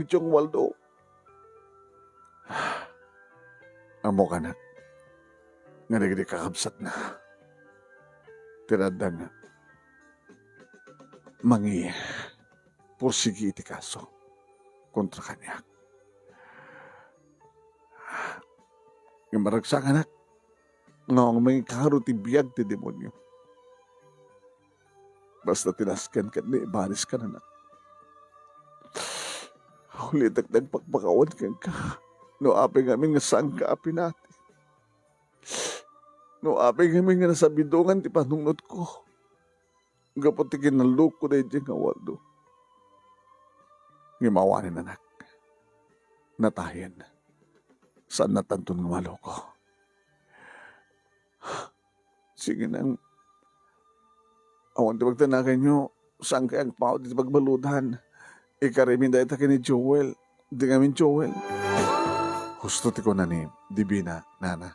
Chong Waldo. Amo ka na. Nga dagiti kakabsat na. Tirada nga. Mangi pursigi iti kaso kontra kanya. Yung maragsak anak, ngawang may karo ti biyag ti demonyo. Basta tinaskan ka ni ibaris ka na. Ulitak nagpagpakawan ka. No apay ngamin nga saan ka api natin. No apay ngamin nga nasa bidungan ti panunod ko. Gapot ti kinaluk ko dahil dyan nga Waldo. Ngimawanin anak. Natayan. Saan natantun nga malo ko. Sige nang Awan ti magtanakan nyo, saan kaya ang pao dito pagbaludan? Ikarimin dahil takin ni Joel. Di ngamin Joel. Gusto ti ko na ni Divina, nana.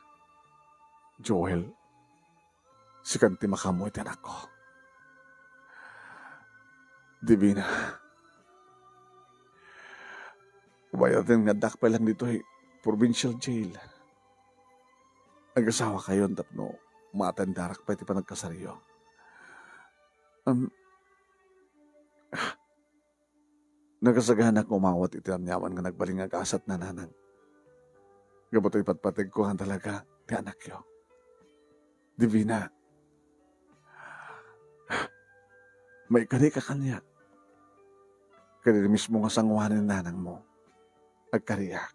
Joel, si kanti makamoy ti anak ko. Divina, kumayatin nga dakpa lang dito provincial jail. Nag-asawa kayo, tapno, matandarak pa iti pa nagkasaryo. Nagasagana ko umawat iti amyaman nga nagbaling agasat na nanang. Gaboto'y patpatig ko ang talaga ti anak yo. Divina, may kani ka kanya. Kani mismo nga sangwanin nanang mo. Agkariyak.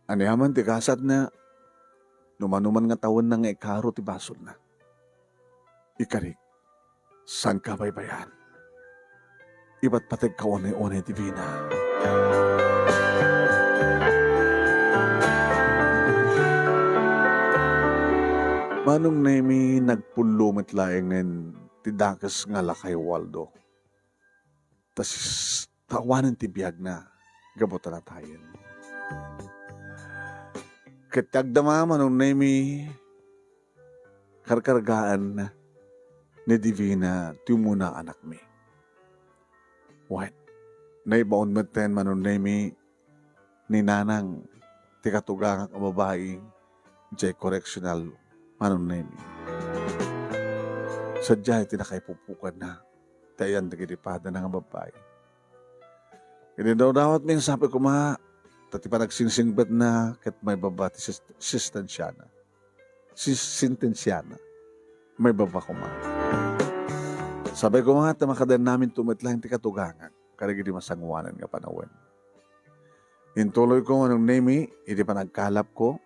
Anihaman ti kasat na numanuman nga tawon na nga ikaro ti basol na. Ikarik, sang kabaybayan. Iba't patag ka unay-unay Divina. Manong nemi nagpulumit laengen ti dakas nga lakay Waldo. Tas tawanan ti biyag na gabota na tayo. Kitagdama manong nemi karkargaan ni Divina ti muna anak mi. What? Naibaon maten manong nemi ni nanang ti katugang ang babae jay correctional manong nemi. Sadya iti nakaipupukan na tayan nagiripada ng babae. Kini daw dawat may sabi ko tati pa nagsingsingbat na kat may baba ti sistensyana. Sintensyana. May baba ko Sabi ko tamakadan namin tumitlang ti katugangan. Karigidi masangwanan nga panawen. Intuloy ko anong nemi, hindi pa nagkalap ko.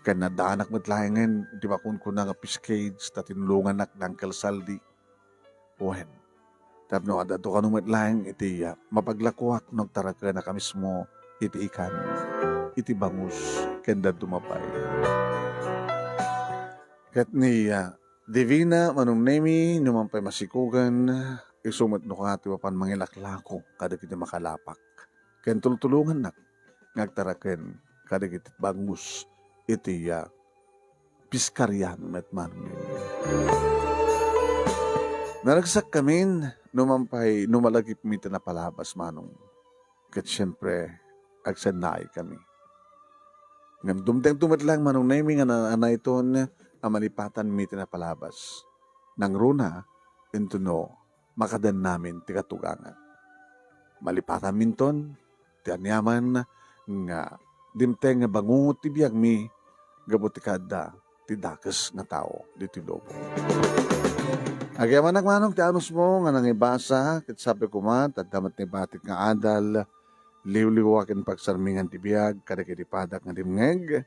Kan nadaanak matlayangan, di ba kun na nga piskades, tatinulungan nak ng kalsaldi. Uwen. Tapno adato ka nung matlayang iti mapaglakuak nagtaraka na kamismo iti ikan. Iti bangus, kenda dumapay. Kat ni Divina manong nemi, numampay masikugan, isumat no ka ti wapan mangilaklako, kada kiti makalapak. Ken tultulungan nak, ngagtaraken, kada kiti bangus, iti piskaryan met manong nemi. Naragsak kami, numalagip mi na palabas manong. Kat siyempre, agsanay kami. Ngam dumteng tumatlang manong nemi nga na iton, amalipatan mi na palabas. Nang runa, intuno, makadan namin ti katugangan. Malipatan minton, ti anyaman nga dimteng nga bangungot ti biyag mi, gabuti kada ti dakas nga tao diti lobo. Agyaman manong ti anus mo nga nangibasa, ket sabi ko tadamat ni batik nga adal, liwliwakin pagsarmingan ti biyag, kada kiti padak nga dimngeg,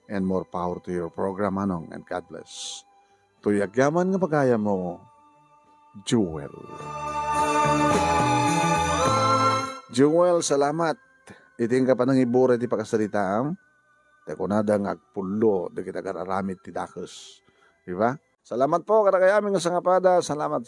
and more power to your program, anong, and God bless. Tuyagyaman nga pagaya mo, Jewel. Jewel, salamat. Iting ka pa nang ibura ti pagkasalitaam. Teko na da nga agpulo, da kita kararamit ti dakos. Diba? Salamat po, kada kaya aming nga sangapada. Salamat.